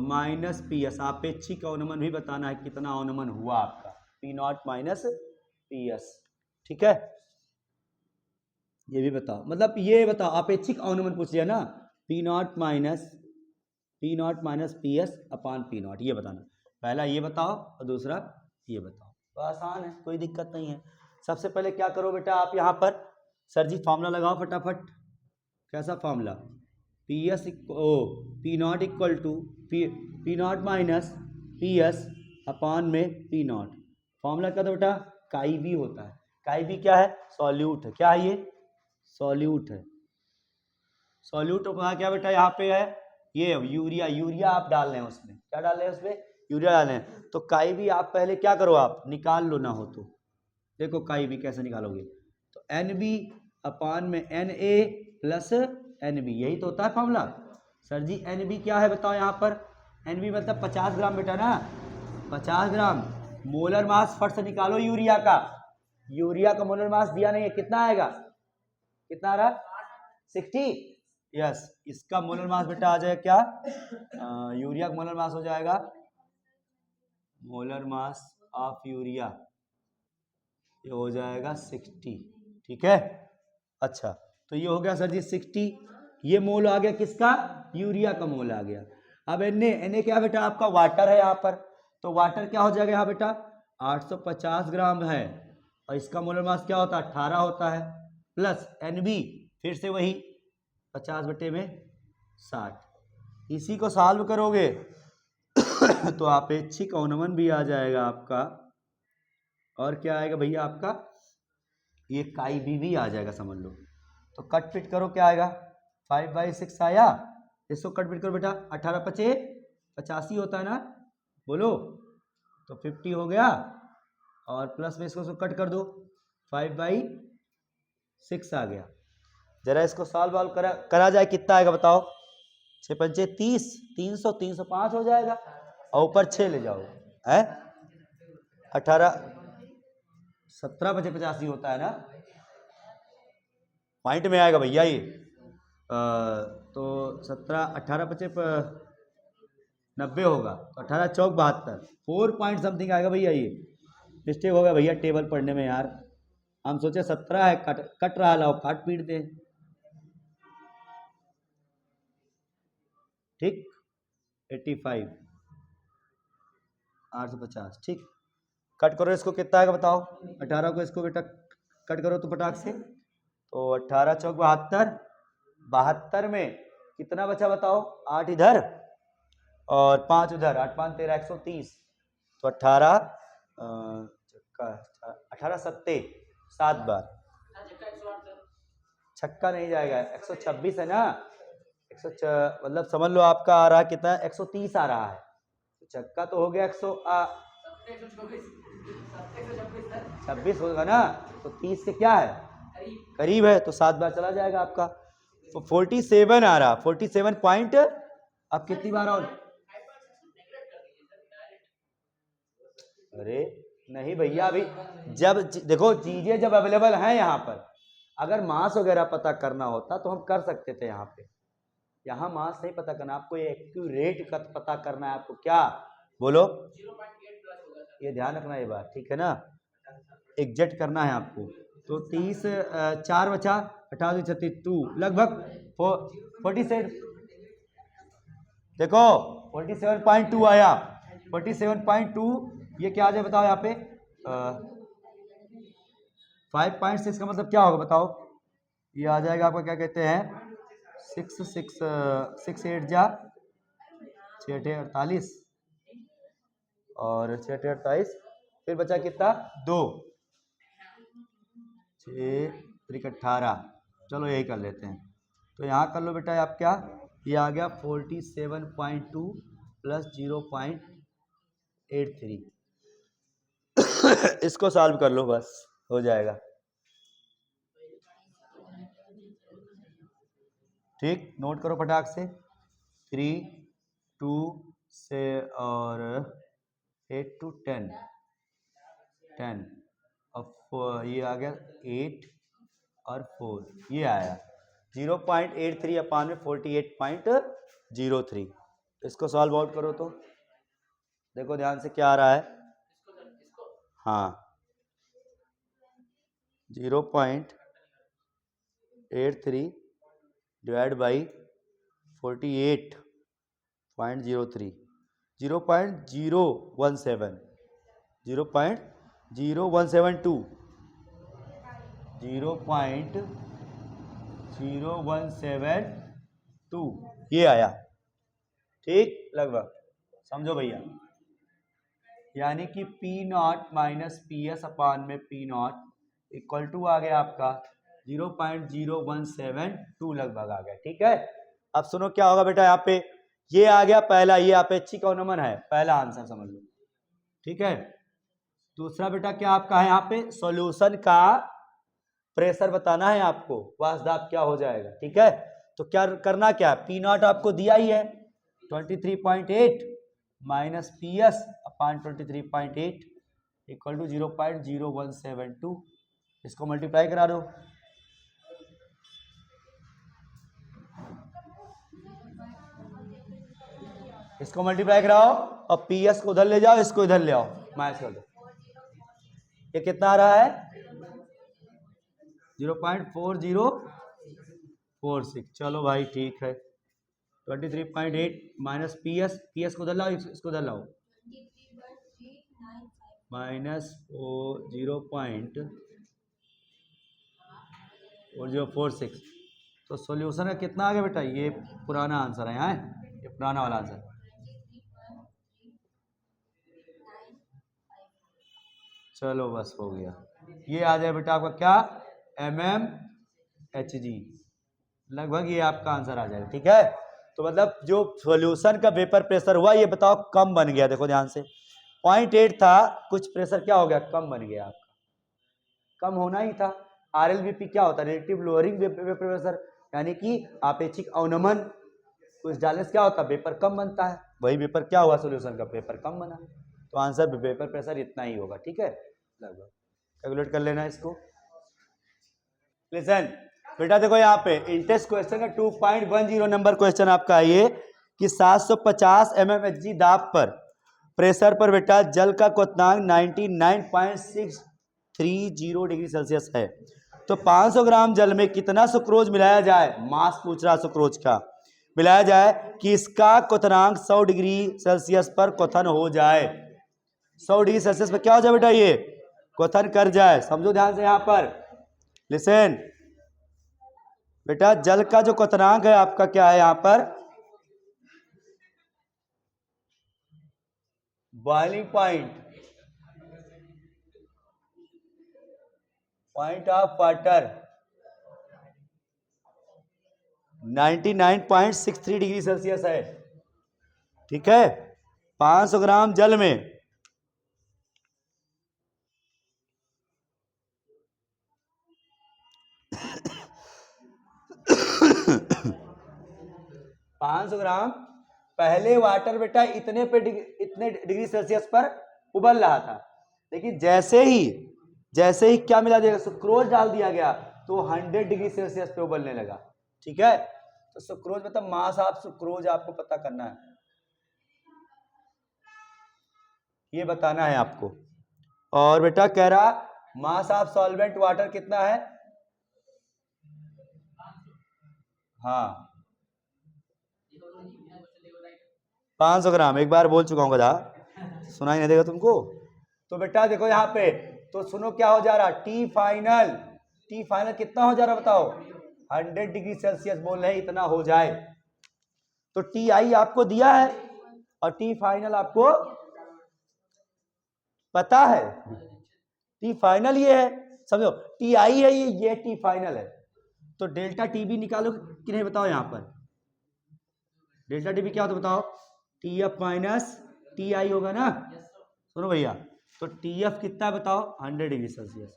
minus PS, आपेक्षिक अवनमन भी बताना है कितना अवनमन हुआ आपका, पी नॉट माइनस पीएस। ठीक है, ये भी बताओ, मतलब ये बताओ आपेक्षिक अवनमन पूछ लिया ना, P not minus P S upon P not, ये बताना। पहला ये बताओ और दूसरा ये बताओ, तो आसान है, कोई दिक्कत नहीं है। सबसे पहले क्या करो बेटा आप यहाँ पर सर जी फॉर्मूला लगाओ फटाफट। कैसा formula, P S P not equal to P not minus P S upon में पी नॉट। फॉर्मूला क्या था बेटा, काई भी होता है, काई भी क्या है सॉल्यूट है, क्या है ये सॉल्यूट है। सॉल्यूट क्या बेटा यहाँ पे है ये यूरिया आप डाल रहे हैं उसमें, क्या डाल रहे हैं उसमें यूरिया डाल रहे हैं। तो काई भी आप पहले क्या करो आप निकाल लो ना हो तो, देखो काई भी कैसे निकालोगे, तो एन बी अपान में N A plus N B, यही तो होता है formula. Sir ji N B क्या है बताओ यहाँ पर, एन बी मतलब 50 ग्राम बेटा ना, 50 ग्राम मोलर मास फट से निकालो यूरिया का, यूरिया का मोलर मास दिया नहीं है, कितना आएगा, कितना आ रहा 60, यस इसका मोलर मास बेटा आ जाएगा क्या यूरिया का मोलर मास हो जाएगा, मोलर मास ऑफ यूरिया ये हो जाएगा 60। ठीक है, अच्छा तो ये हो गया सर जी 60, ये मोल आ गया किसका यूरिया का मोल आ गया। अब एन क्या बेटा आपका वाटर है यहाँ पर, तो वाटर क्या हो जाएगा यहाँ बेटा 850 ग्राम है, और इसका मोलर मास क्या होता है 18 होता है, प्लस एन बी फिर से वही 50/60, इसी को सॉल्व करोगे तो आपेक्षिक अवनमन भी आ जाएगा आपका, और क्या आएगा भैया आपका ये काई बी भी आ जाएगा समझ लो। तो कट पिट करो क्या आएगा 5/6 आया, इसको कट पिट करो बेटा 18×5 85 होता है ना, बोलो तो 50 हो गया, और प्लस में इसको कट कर दो 5/6 आ गया। जरा इसको सॉल्व करा जाए कितना आएगा बताओ, 6×5 30, 300 305 हो जाएगा, और ऊपर 6 ले जाओ है 18 17 बचे 85 होता है ना, पॉइंट में आएगा भैया ये। तो 17 18 बचे 90 होगा, तो 18 चौक 72, 4 पॉइंट समथिंग आएगा भैया ये। मिस्टेक हो गया भैया टेबल पढ़ने में यार, हम सोचे 17 है, कट रहा, लाओ काट पीट दे। ठीक 85 850, ठीक कट करो इसको, कितना आएगा बताओ। 18 को इसको बेटा कट करो तो फटाक से, तो 18 चौक 72, 72 में कितना बचा बताओ, 8 इधर और 5 उधर, 8 5 13 130, तो 18 18 सत्ते 7 बार, छक्का नहीं जाएगा, 126 है ना, 100 मतलब समझ लो आपका आ रहा है कितना, 130 आ रहा है, तो छक्का तो हो गया 126 होगा ना, तो 30 से क्या है करीब है, तो 7 बार चला जाएगा आपका, तो 47 आ रहा, 47 पॉइंट। अब कितनी बार और, अरे नहीं भैया अभी जब देखो चीजें जब अवेलेबल हैं यहाँ पर, अगर मास वगैरह पता करना होता तो हम कर सकते थे यहाँ पे, यहाँ मास नहीं पता करना, आपको ये एक्यूरेट का पता करना है, आपको क्या बोलो, ये ध्यान रखना ये बात, ठीक है ना, एग्जैक्ट करना है आपको। तो 30 4 बचा, 18 36 2 लगभग 47, देखो 47.2 आया, 47.2, ये क्या आ जाए बताओ यहाँ पे, 5.6 का मतलब क्या होगा बताओ, ये आ जाएगा आपका क्या कहते हैं, 6 6 6 8 जा 6 48 और 6 48, फिर बचा कितना 2 6 18, चलो यही कर लेते हैं, तो यहाँ कर लो बेटा आप क्या, ये आ गया 47.2 प्लस 0.83 इसको सॉल्व कर लो बस हो जाएगा, ठीक नोट करो फटाक से, 3 2 से और 8 to 10 अब ये आ गया 8 और 4, ये आया 0.83 अपान में 48.03, इसको सॉल्व आउट करो तो देखो ध्यान से क्या आ रहा है, हाँ 0.83 डिवाइड बाई 48.03, 0.017 0.0172 0.0172 ये आया, ठीक लगभग समझो भैया, यानी कि P not minus P S upon में P नॉट इक्वल टू आ गया आपका 0.0172 लगभग आ गया, ठीक है। अब सुनो क्या होगा बेटा, यहाँ पे ये आ गया पहला, ये अपेक्षिक अवनमन है, पहला आंसर समझ लो, ठीक है। दूसरा बेटा क्या आपका है, यहाँ पे सॉल्यूशन का प्रेशर बताना है आपको, वास्तव क्या हो जाएगा, ठीक है। तो क्या करना, क्या पी नॉट आपको दिया ही है 23.8 minus P S upon 23.8 equal to 0.0172, इसको मल्टीप्लाई करा दो, इसको मल्टीप्लाई कराओ और पी एस को उधर ले जाओ, इसको इधर ले आओ, माइनस कर दो, ये कितना आ रहा है 0.4046, चलो भाई ठीक है, 23.8 माइनस पी एस को उधर लाओ, इसको उधर लाओ, माइनस 0.4046, तो सॉल्यूशन का कितना आ गया बेटा, ये पुराना आंसर है, यहाँ ये पुराना वाला आंसर, चलो बस हो गया, ये आ जाए बेटा आपका क्या mmHg, लगभग ये आपका आंसर आ जाएगा, ठीक है। तो मतलब जो सॉल्यूशन का वेपर प्रेशर हुआ ये बताओ कम बन गया, देखो ध्यान से 0.8 था, कुछ प्रेशर क्या हो गया कम बन गया आपका, कम होना ही था, RLVP क्या होता है रिलेटिव लोअरिंग वेपर प्रेशर, यानी कि आपेक्षिक अवनमन कुछ डालने से क्या होता है वेपर कम बनता है, वही वेपर क्या हुआ सॉल्यूशन का वेपर कम बना, तो आंसर वेपर प्रेशर इतना ही होगा, ठीक है, लगभग। कैलकुलेट कर लेना इसको। लिसन बेटा, देखो यहाँ पे इंटरेस्ट क्वेश्चन है, 2.10 नंबर क्वेश्चन आपका है ये कि 750 mmHg दाब पर प्रेशर पर बेटा जल का क्वथनांक 99.630 डिग्री सेल्सियस है, तो 500 ग्राम जल में कितना सुक्रोज मिलाया जाए, मास पूछ रहा सुक्रोज का, मिलाया जाए कि इसका क्वथनांक 100 डिग्री सेल्सियस पर क्वथन हो जाए। 100 डिग्री सेल्सियस पर क्या हो जाए बेटा, ये क्वथन कर जाए। समझो ध्यान से यहाँ पर, लिसन बेटा, जल का जो क्वथनांक है आपका क्या है यहाँ पर, boiling point of water 99.63 degree Celsius है, ठीक है। 500 ग्राम जल में 500 ग्राम पहले वाटर बेटा इतने डिग्री सेल्सियस पर उबल रहा था, लेकिन जैसे ही क्या मिला दिया, सुक्रोज डाल दिया गया तो 100 डिग्री सेल्सियस पे उबलने लगा, ठीक है। तो सुक्रोज मतलब मास ऑफ सुक्रोज आपको पता करना है, ये बताना है आपको। और बेटा कह रहा मास ऑफ सॉल्वेंट वाटर कितना है, हाँ 500 ग्राम, एक बार बोल चुका हूँ गधा, सुनाई नहीं देगा तुमको। तो बेटा देखो यहाँ पे, तो सुनो क्या हो जा रहा, टी फाइनल कितना हो जा रहा बताओ, 100 डिग्री सेल्सियस बोल रहे हैं, इतना हो जाए। तो टी आई आपको दिया है और टी फाइनल आपको पता है, टी फाइनल ये है, समझो टी आई है ये टी फाइनल है। तो डेल्टा टी बी निकालो कि नहीं बताओ, यहाँ पर डेल्टा टी बी क्या होता बताओ, T F minus T I होगा ना। सुनो भैया, तो टी एफ कितना है बताओ, 100 डिग्री सेल्सियस,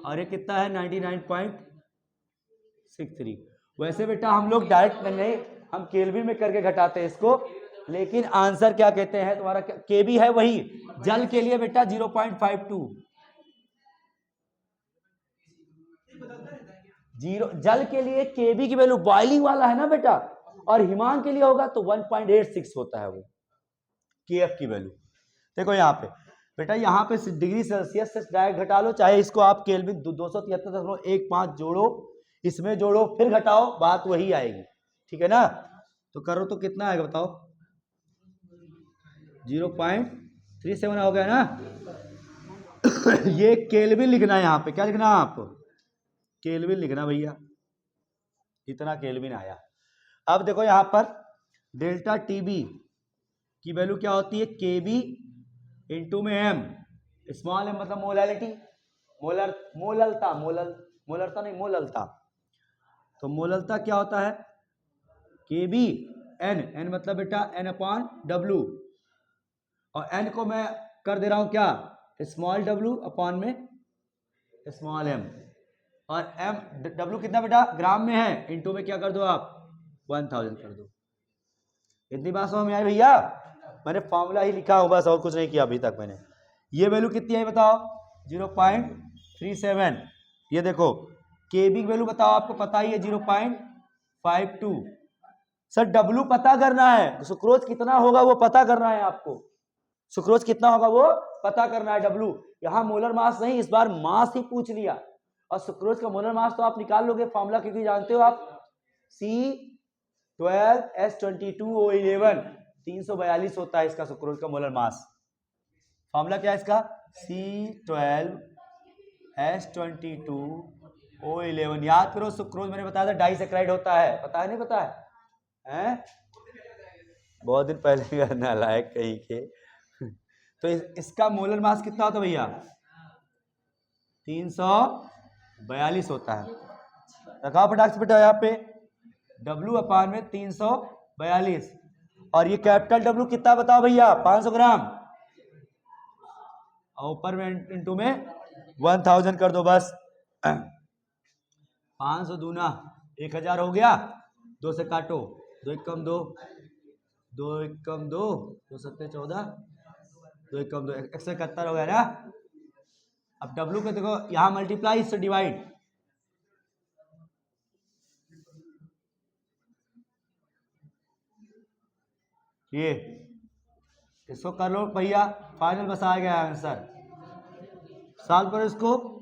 और ये कितना है 99.63। वैसे बेटा हम लोग डायरेक्ट नहीं, हम केल्विन में करके घटाते हैं इसको, लेकिन आंसर क्या कहते हैं तुम्हारा, केबी है वही, जल के लिए बेटा 0.52, जल के लिए केबी की वैल्यू बॉइलिंग वाला है ना बेटा, और हिमांक के लिए होगा तो 1.86 होता है वो केएफ की वैल्यू। देखो यहाँ पे बेटा, यहाँ पे डिग्री सेल्सियस से डायरेक्ट घटा लो, चाहे इसको आप केल्विन 273.15 जोड़ो, इसमें जोड़ो फिर घटाओ, बात वही आएगी, ठीक है ना। तो करो तो कितना आएगा बताओ, 0.37 हो गया ना। ये केल्विन लिखना है यहाँ पे, क्या लिखना है आप, केल्विन लिखना भैया, इतना केल्विन आया। अब देखो यहाँ पर डेल्टा टीबी की वैल्यू क्या होती है, केबी इंटू में एम, स्मॉल एम मतलब मोलैलिटी, मोलरता नहीं मोललता, तो मोललता क्या होता है, केबी एन मतलब बेटा एन अपॉन डब्लू, और एन को मैं कर दे रहा हूं क्या, स्मॉल डब्लू अपॉन में स्मॉल एम, और एम डब्लू कितना बेटा ग्राम में है, इंटू में क्या कर दो आप 1000 कर दो। इतनी बात समझ में आई भैया, मैंने फॉर्मूला ही लिखा हूं बस, और कुछ नहीं किया अभी तक मैंने। ये वैल्यू कितनी है बताओ, 0.37। ये देखो केबी की वैल्यू बताओ, आपको पता ही है 0.52। सर डब्लू पता करना है, सुक्रोज कितना होगा वो पता करना है आपको, सुक्रोज कितना होगा वो पता करना है डब्लू। यहां मोलर मास नहीं, इस बार मास ही पूछ लिया, और सुक्रोज का मोलर मास तो आप निकाल लोगे फॉर्मूला, क्योंकि जानते हो आप C12H22O11 342 होता है इसका सुक्रोज का मोलर मास। फॉर्मूला क्या है इसका, C12H22O11। याद करो, सुक्रोज मैंने बताया था डाइसैकराइड होता है, पता है नहीं पता है? बहुत दिन पहले करना लायक कहीं के। तो इसका मोलर मास कितना होता है भैया, 342 होता है। रखा फटाक से बेटा यहाँ पे, W अपान में 342, और ये कैपिटल W कितना बताओ भैया, 500 ग्राम, और ऊपर में इंटू में 1000 कर दो बस। 500 दूना 1000 हो गया, 2 से काटो, 2 एक कम 2, 2 एक कम 2, 2 सत्ते 14, 2 1 कम 2 171 हो गया ना। अब W को देखो यहाँ मल्टीप्लाई इससे डिवाइड, ये इसको कर लो भैया, फाइनल बस आ गया आंसर। सॉल्व करो इसको,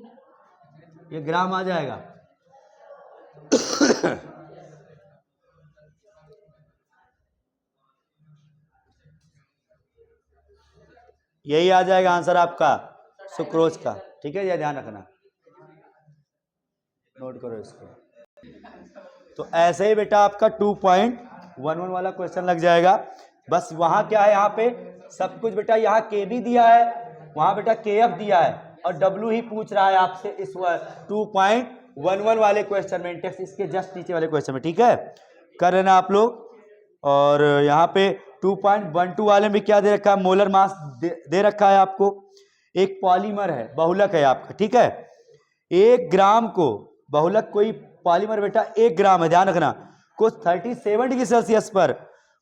ये ग्राम आ जाएगा। यही आ जाएगा आंसर आपका सुक्रोज का। ठीक है, ये ध्यान रखना, नोट करो इसको। तो ऐसे ही बेटा आपका 2.11 वाला क्वेश्चन लग जाएगा। बस वहां क्या है, यहाँ पे सब कुछ बेटा, यहाँ के भी दिया है, वहां बेटा के एफ दिया है, और डब्ल्यू ही पूछ रहा है आपसे इस 2.11 वाले क्वेश्चन में, इंडेक्स इसके जस्ट नीचे वाले क्वेश्चन में। ठीक है, कर लेना आप लोग। और यहाँ पे 2.12 वाले में क्या दे रखा है, मोलर मास दे रखा है आपको। एक पॉलीमर है, बहुलक है आपका। ठीक है, 1 ग्राम को, बहुलक कोई पॉलीमर बेटा 1 ग्राम है, ध्यान रखना, को 37 डिग्री सेल्सियस पर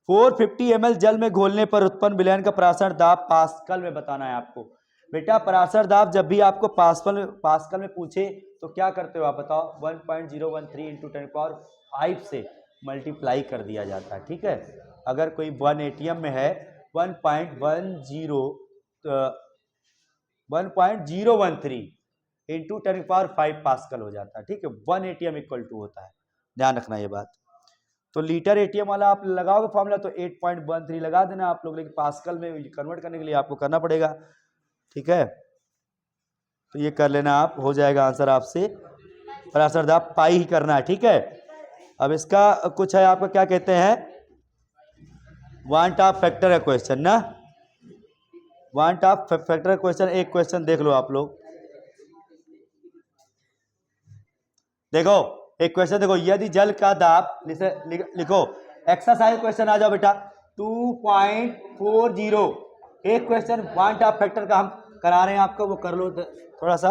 450 ml जल में घोलने पर उत्पन्न विलयन का परासरण दाब पास्कल में बताना है आपको। बेटा परासरण दाब जब भी आपको पास्कल में पूछे तो क्या करते हो आप बताओ, 1.013 इंटू 10⁵ से मल्टीप्लाई कर दिया जाता है। ठीक है, अगर कोई 1 ATM में है 1.013 इंटू 10⁵ पास्कल हो जाता है। ठीक है, 1 ATM इक्वल टू होता है, ध्यान रखना ये बात। तो लीटर ATM वाला आप लगाओगे फॉर्मूला तो 8.13 लगा देना आप लोग, लेकिन पास्कल में कन्वर्ट करने के लिए आपको करना पड़ेगा। ठीक है, तो ये कर लेना आप, हो जाएगा आंसर आपसे। परासरण दाब पाई ही करना है। ठीक है, अब इसका कुछ है आपका, क्या कहते हैं, वांट ऑफ फैक्टर का क्वेश्चन ना, वांट ऑफ फैक्टर क्वेश्चन। एक क्वेश्चन देख लो आप लोग, देखो एक क्वेश्चन देखो, यदि जल का दाब, लिखो एक्सरसाइज क्वेश्चन आ जाओ बेटा, 2.40। एक क्वेश्चन वांट ऑफ फैक्टर का हम करा रहे हैं आपको, वो कर लो थोड़ा सा।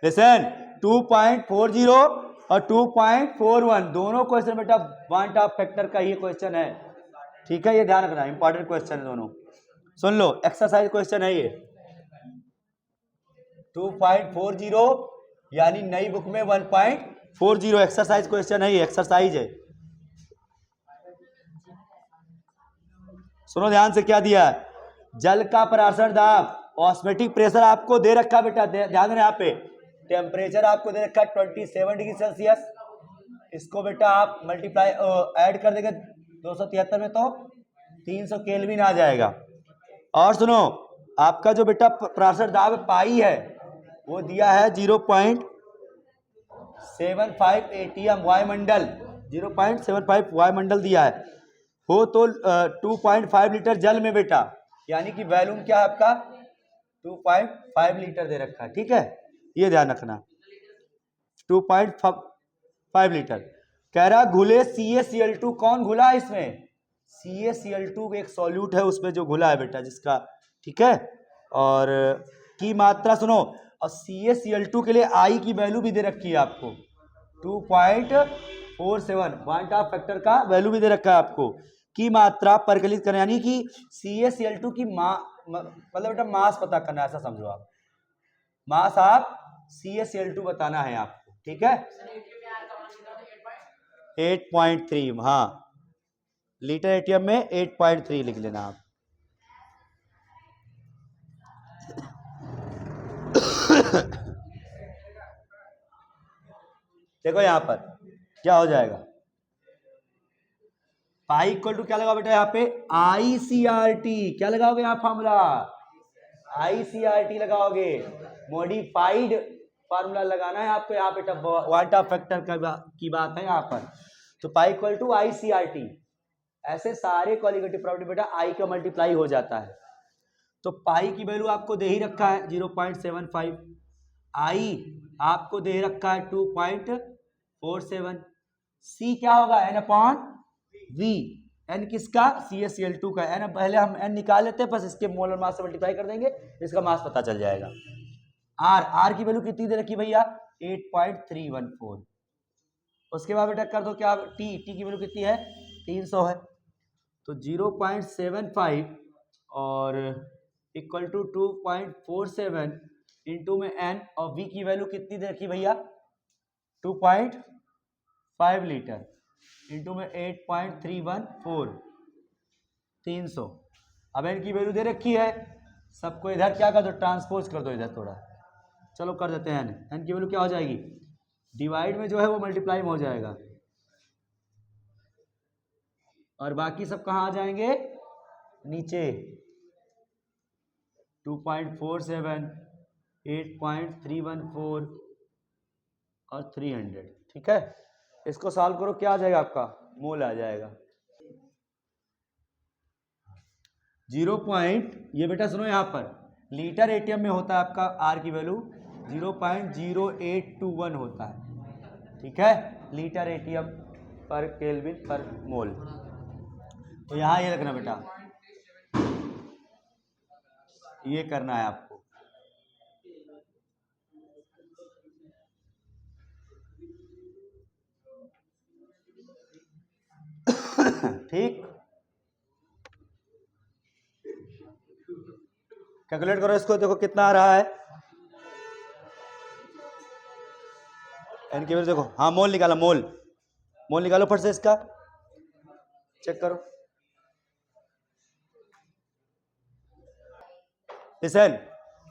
लिसन, 2.40 और 2.41 दोनों क्वेश्चन बेटा वांट ऑफ फैक्टर का ये क्वेश्चन है। ठीक है, ये ध्यान रखना, इंपॉर्टेंट क्वेश्चन है दोनों। सुन लो, एक्सरसाइज क्वेश्चन है ये 2.40, यानी नई बुक में 1.40 एक्सरसाइज क्वेश्चन है ये, एक्सरसाइज है। सुनो ध्यान से, क्या दिया है, जल का परासरण दाब, ऑस्मोटिक प्रेशर आपको दे रखा बेटा, ध्यान देना, यहाँ पे टेम्परेचर आपको दे रखा 27 डिग्री सेल्सियस। इसको बेटा आप मल्टीप्लाई ऐड कर देंगे 273 में तो 300 केल्विन आ जाएगा। और सुनो, आपका जो बेटा परासरण दाब पाई है वो दिया है 0.75 ATM वायुमंडल, 0.75 वायुमंडल दिया है, हो तो 2.5 लीटर जल में बेटा, यानी कि वॉल्यूम क्या है आपका 2.5 लीटर दे रखा है। ठीक है, ये ध्यान रखना, 2.5 लीटर। कह रहा घुले CaCl2, कौन घुला है इसमें, CaCl2 एक सॉल्यूट है उसमें जो घुला है बेटा जिसका। ठीक है, और की मात्रा सुनो, और CaCl2 के लिए I की वैल्यू भी दे रखी है आपको 2.47, वांट ऑफ फैक्टर का वैल्यू भी दे रखा है आपको। की मात्रा परिकलित करना, यानी कि CaCl2 की मतलब बेटा मास पता करना, ऐसा समझो आप, मास आप CaCl2 बताना है आपको। ठीक है, 8.3, हाँ लीटर ATM में 8.3 लिख लेना आप। देखो यहां पर क्या हो जाएगा, पाई इक्वल टू क्या लगाओ बेटा, यहाँ पे ICRT, क्या लगाओगे यहाँ फॉर्मूला, ICRT लगाओगे, मॉडिफाइड फार्मूला लगाना है आपको यहाँ बेटा, वांट ऑफ फैक्टर की बात है यहाँ पर। तो पाई इक्वल टू ICRT, ऐसे सारे क्वालिटेटिव प्रॉपर्टी बेटा I का मल्टीप्लाई हो जाता है। तो पाई की वैल्यू आपको दे ही रखा है 0.75, I आपको दे रखा है 2.47, C क्या होगा N/V, एन किसका, CaCl2 का एन। पहले हम एन निकाल लेते हैं, बस इसके मोलर मास से मल्टीप्लाई कर देंगे, इसका मास पता चल जाएगा। आर की वैल्यू कितनी दे रखी भैया, 8.314। उसके बाद बेटा कर दो क्या, टी की वैल्यू कितनी है, 300 है, तो 0.75 और इक्वल टू 2.47 इंटू में एन, और वी की वैल्यू कितनी दे रखी भैया, 2.5 लीटर इंटू में 8.314, 300। अब एन की वैल्यू दे रखी है, सबको इधर क्या कर दो, ट्रांसपोज कर दो इधर थोड़ा, चलो कर देते हैं। एन की वैल्यू क्या हो जाएगी, डिवाइड में जो है वो मल्टीप्लाई में हो जाएगा, और बाकी सब कहाँ आ जाएंगे, नीचे। 2.47, 8.314 और 300, ठीक है। इसको सॉल्व करो, क्या आ जाएगा आपका, मोल आ जाएगा 0. ये बेटा सुनो, यहाँ पर लीटर एटीएम में होता है आपका आर की वैल्यू 0.0821 होता है, ठीक है, लीटर एटीएम पर केल्विन पर मोल। तो यहाँ ये रखना बेटा, ये करना है आपको। ठीक, कैलकुलेट करो इसको, देखो कितना आ रहा है एन की वैल्यू, देखो हाँ मोल निकाला, मोल निकालो फट से, इसका चेक करो। लिसन,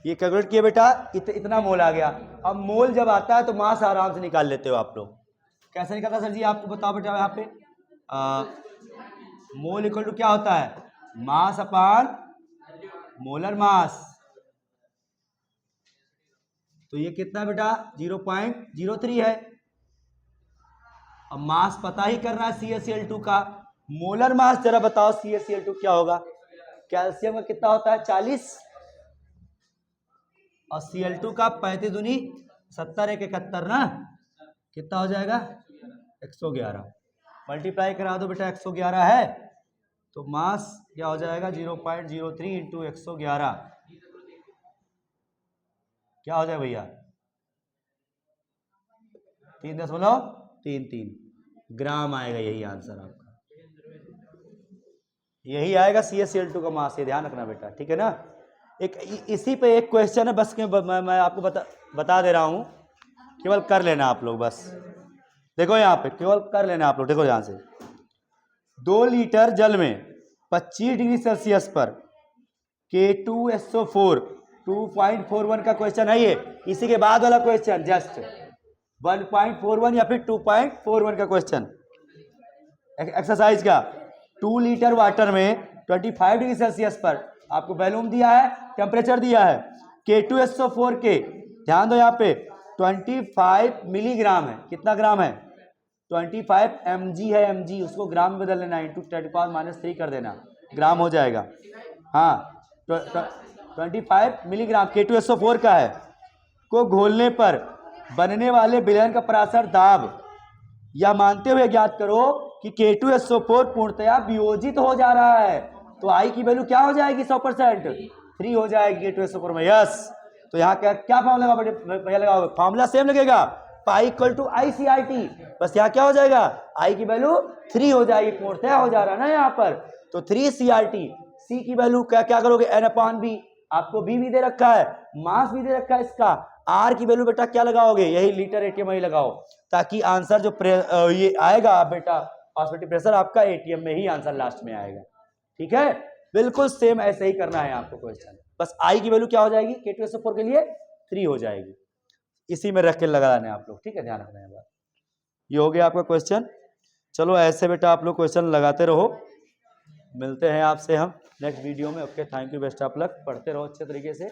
ये कैलकुलेट किया बेटा, इतना मोल आ गया। अब मोल जब आता है तो मास आराम से निकाल लेते हो आप लोग। कैसे निकलता सर जी, आपको बताओ बेटा। यहाँ पे मोल इक्वल टू क्या होता है, मास अपान मोलर मास। तो ये कितना बेटा, 0.03 है। अब मास पता ही करना है CaCl2 का, मोलर मास जरा बताओ CaCl2 क्या होगा। कैल्शियम का कितना होता है, 40, और Cl2 का 35 दूनी 70, 1 71 ना, कितना हो जाएगा 111। मल्टीप्लाई करा दो बेटा, 111 है तो मास क्या हो जाएगा 0.03 इंटू 111, क्या हो जाए भैया 3.33 ग्राम आएगा। यही आंसर आपका, यही आएगा CaCl2 का मास। ये ध्यान रखना बेटा, ठीक है ना। एक इसी पे एक क्वेश्चन है, बस के मैं आपको बता दे रहा हूं, केवल कर लेना आप लोग। बस देखो यहाँ पे केवल कर लेना आप लोग। देखो ध्यान से, 2 लीटर जल में 25 डिग्री सेल्सियस पर K2SO4 2.41 का क्वेश्चन है ये। इसी के बाद वाला क्वेश्चन जस्ट 1.41 या फिर 2.41 का क्वेश्चन एक्सरसाइज का। 2 लीटर वाटर में 25 डिग्री सेल्सियस पर आपको वॉल्यूम दिया है, टेम्परेचर दिया है, K2SO4 के, ध्यान दो यहाँ पे 25 मिलीग्राम है। कितना ग्राम है, 25 mg है, mg उसको ग्राम में बदल लेना, इंटू 10⁻³ कर देना, ग्राम हो जाएगा। हाँ 25 मिलीग्राम K2SO4 का है, को घोलने पर बनने वाले विलयन का पराशर दाब या मानते हुए ज्ञात करो कि K2SO4 पूर्णतया वियोजित हो जा रहा है, तो I की वैल्यू क्या हो जाएगी 100%, 3 हो जाएगी K2SO4 में। यस, तो यहाँ क्या फॉर्मूला भैया लगाओगे, फॉर्मूला सेम लगेगा, पाई इक्वल टू ICRT। बस यहाँ क्या हो जाएगा, I की वैल्यू 3 हो जाएगी, पूर्णतया हो जा रहा है ना यहाँ पर, तो 3CRT। C की वैल्यू क्या करोगे, N/B, आपको B भी दे रखा है, मास भी दे रखा है इसका। R की वैल्यू बेटा क्या लगाओगे, यही लीटर एटीएम ही लगाओ, ताकि आंसर जो ये आएगा बेटा ऑस्मोटिक प्रेशर आपका एटीएम में ही आंसर लास्ट में आएगा। ठीक है, बिल्कुल सेम ऐसे ही करना है आपको क्वेश्चन। बस I की वैल्यू क्या हो जाएगी K2SO4 के लिए 3 हो जाएगी, इसी में रख के लगाना है आप लोग। ठीक है, ध्यान रखना है बात। ये हो गया आपका क्वेश्चन। चलो ऐसे बेटा आप लोग क्वेश्चन लगाते रहो, मिलते हैं आपसे हम नेक्स्ट वीडियो में। Okay, thank you, best of luck, पढ़ते रहो अच्छे तरीके से।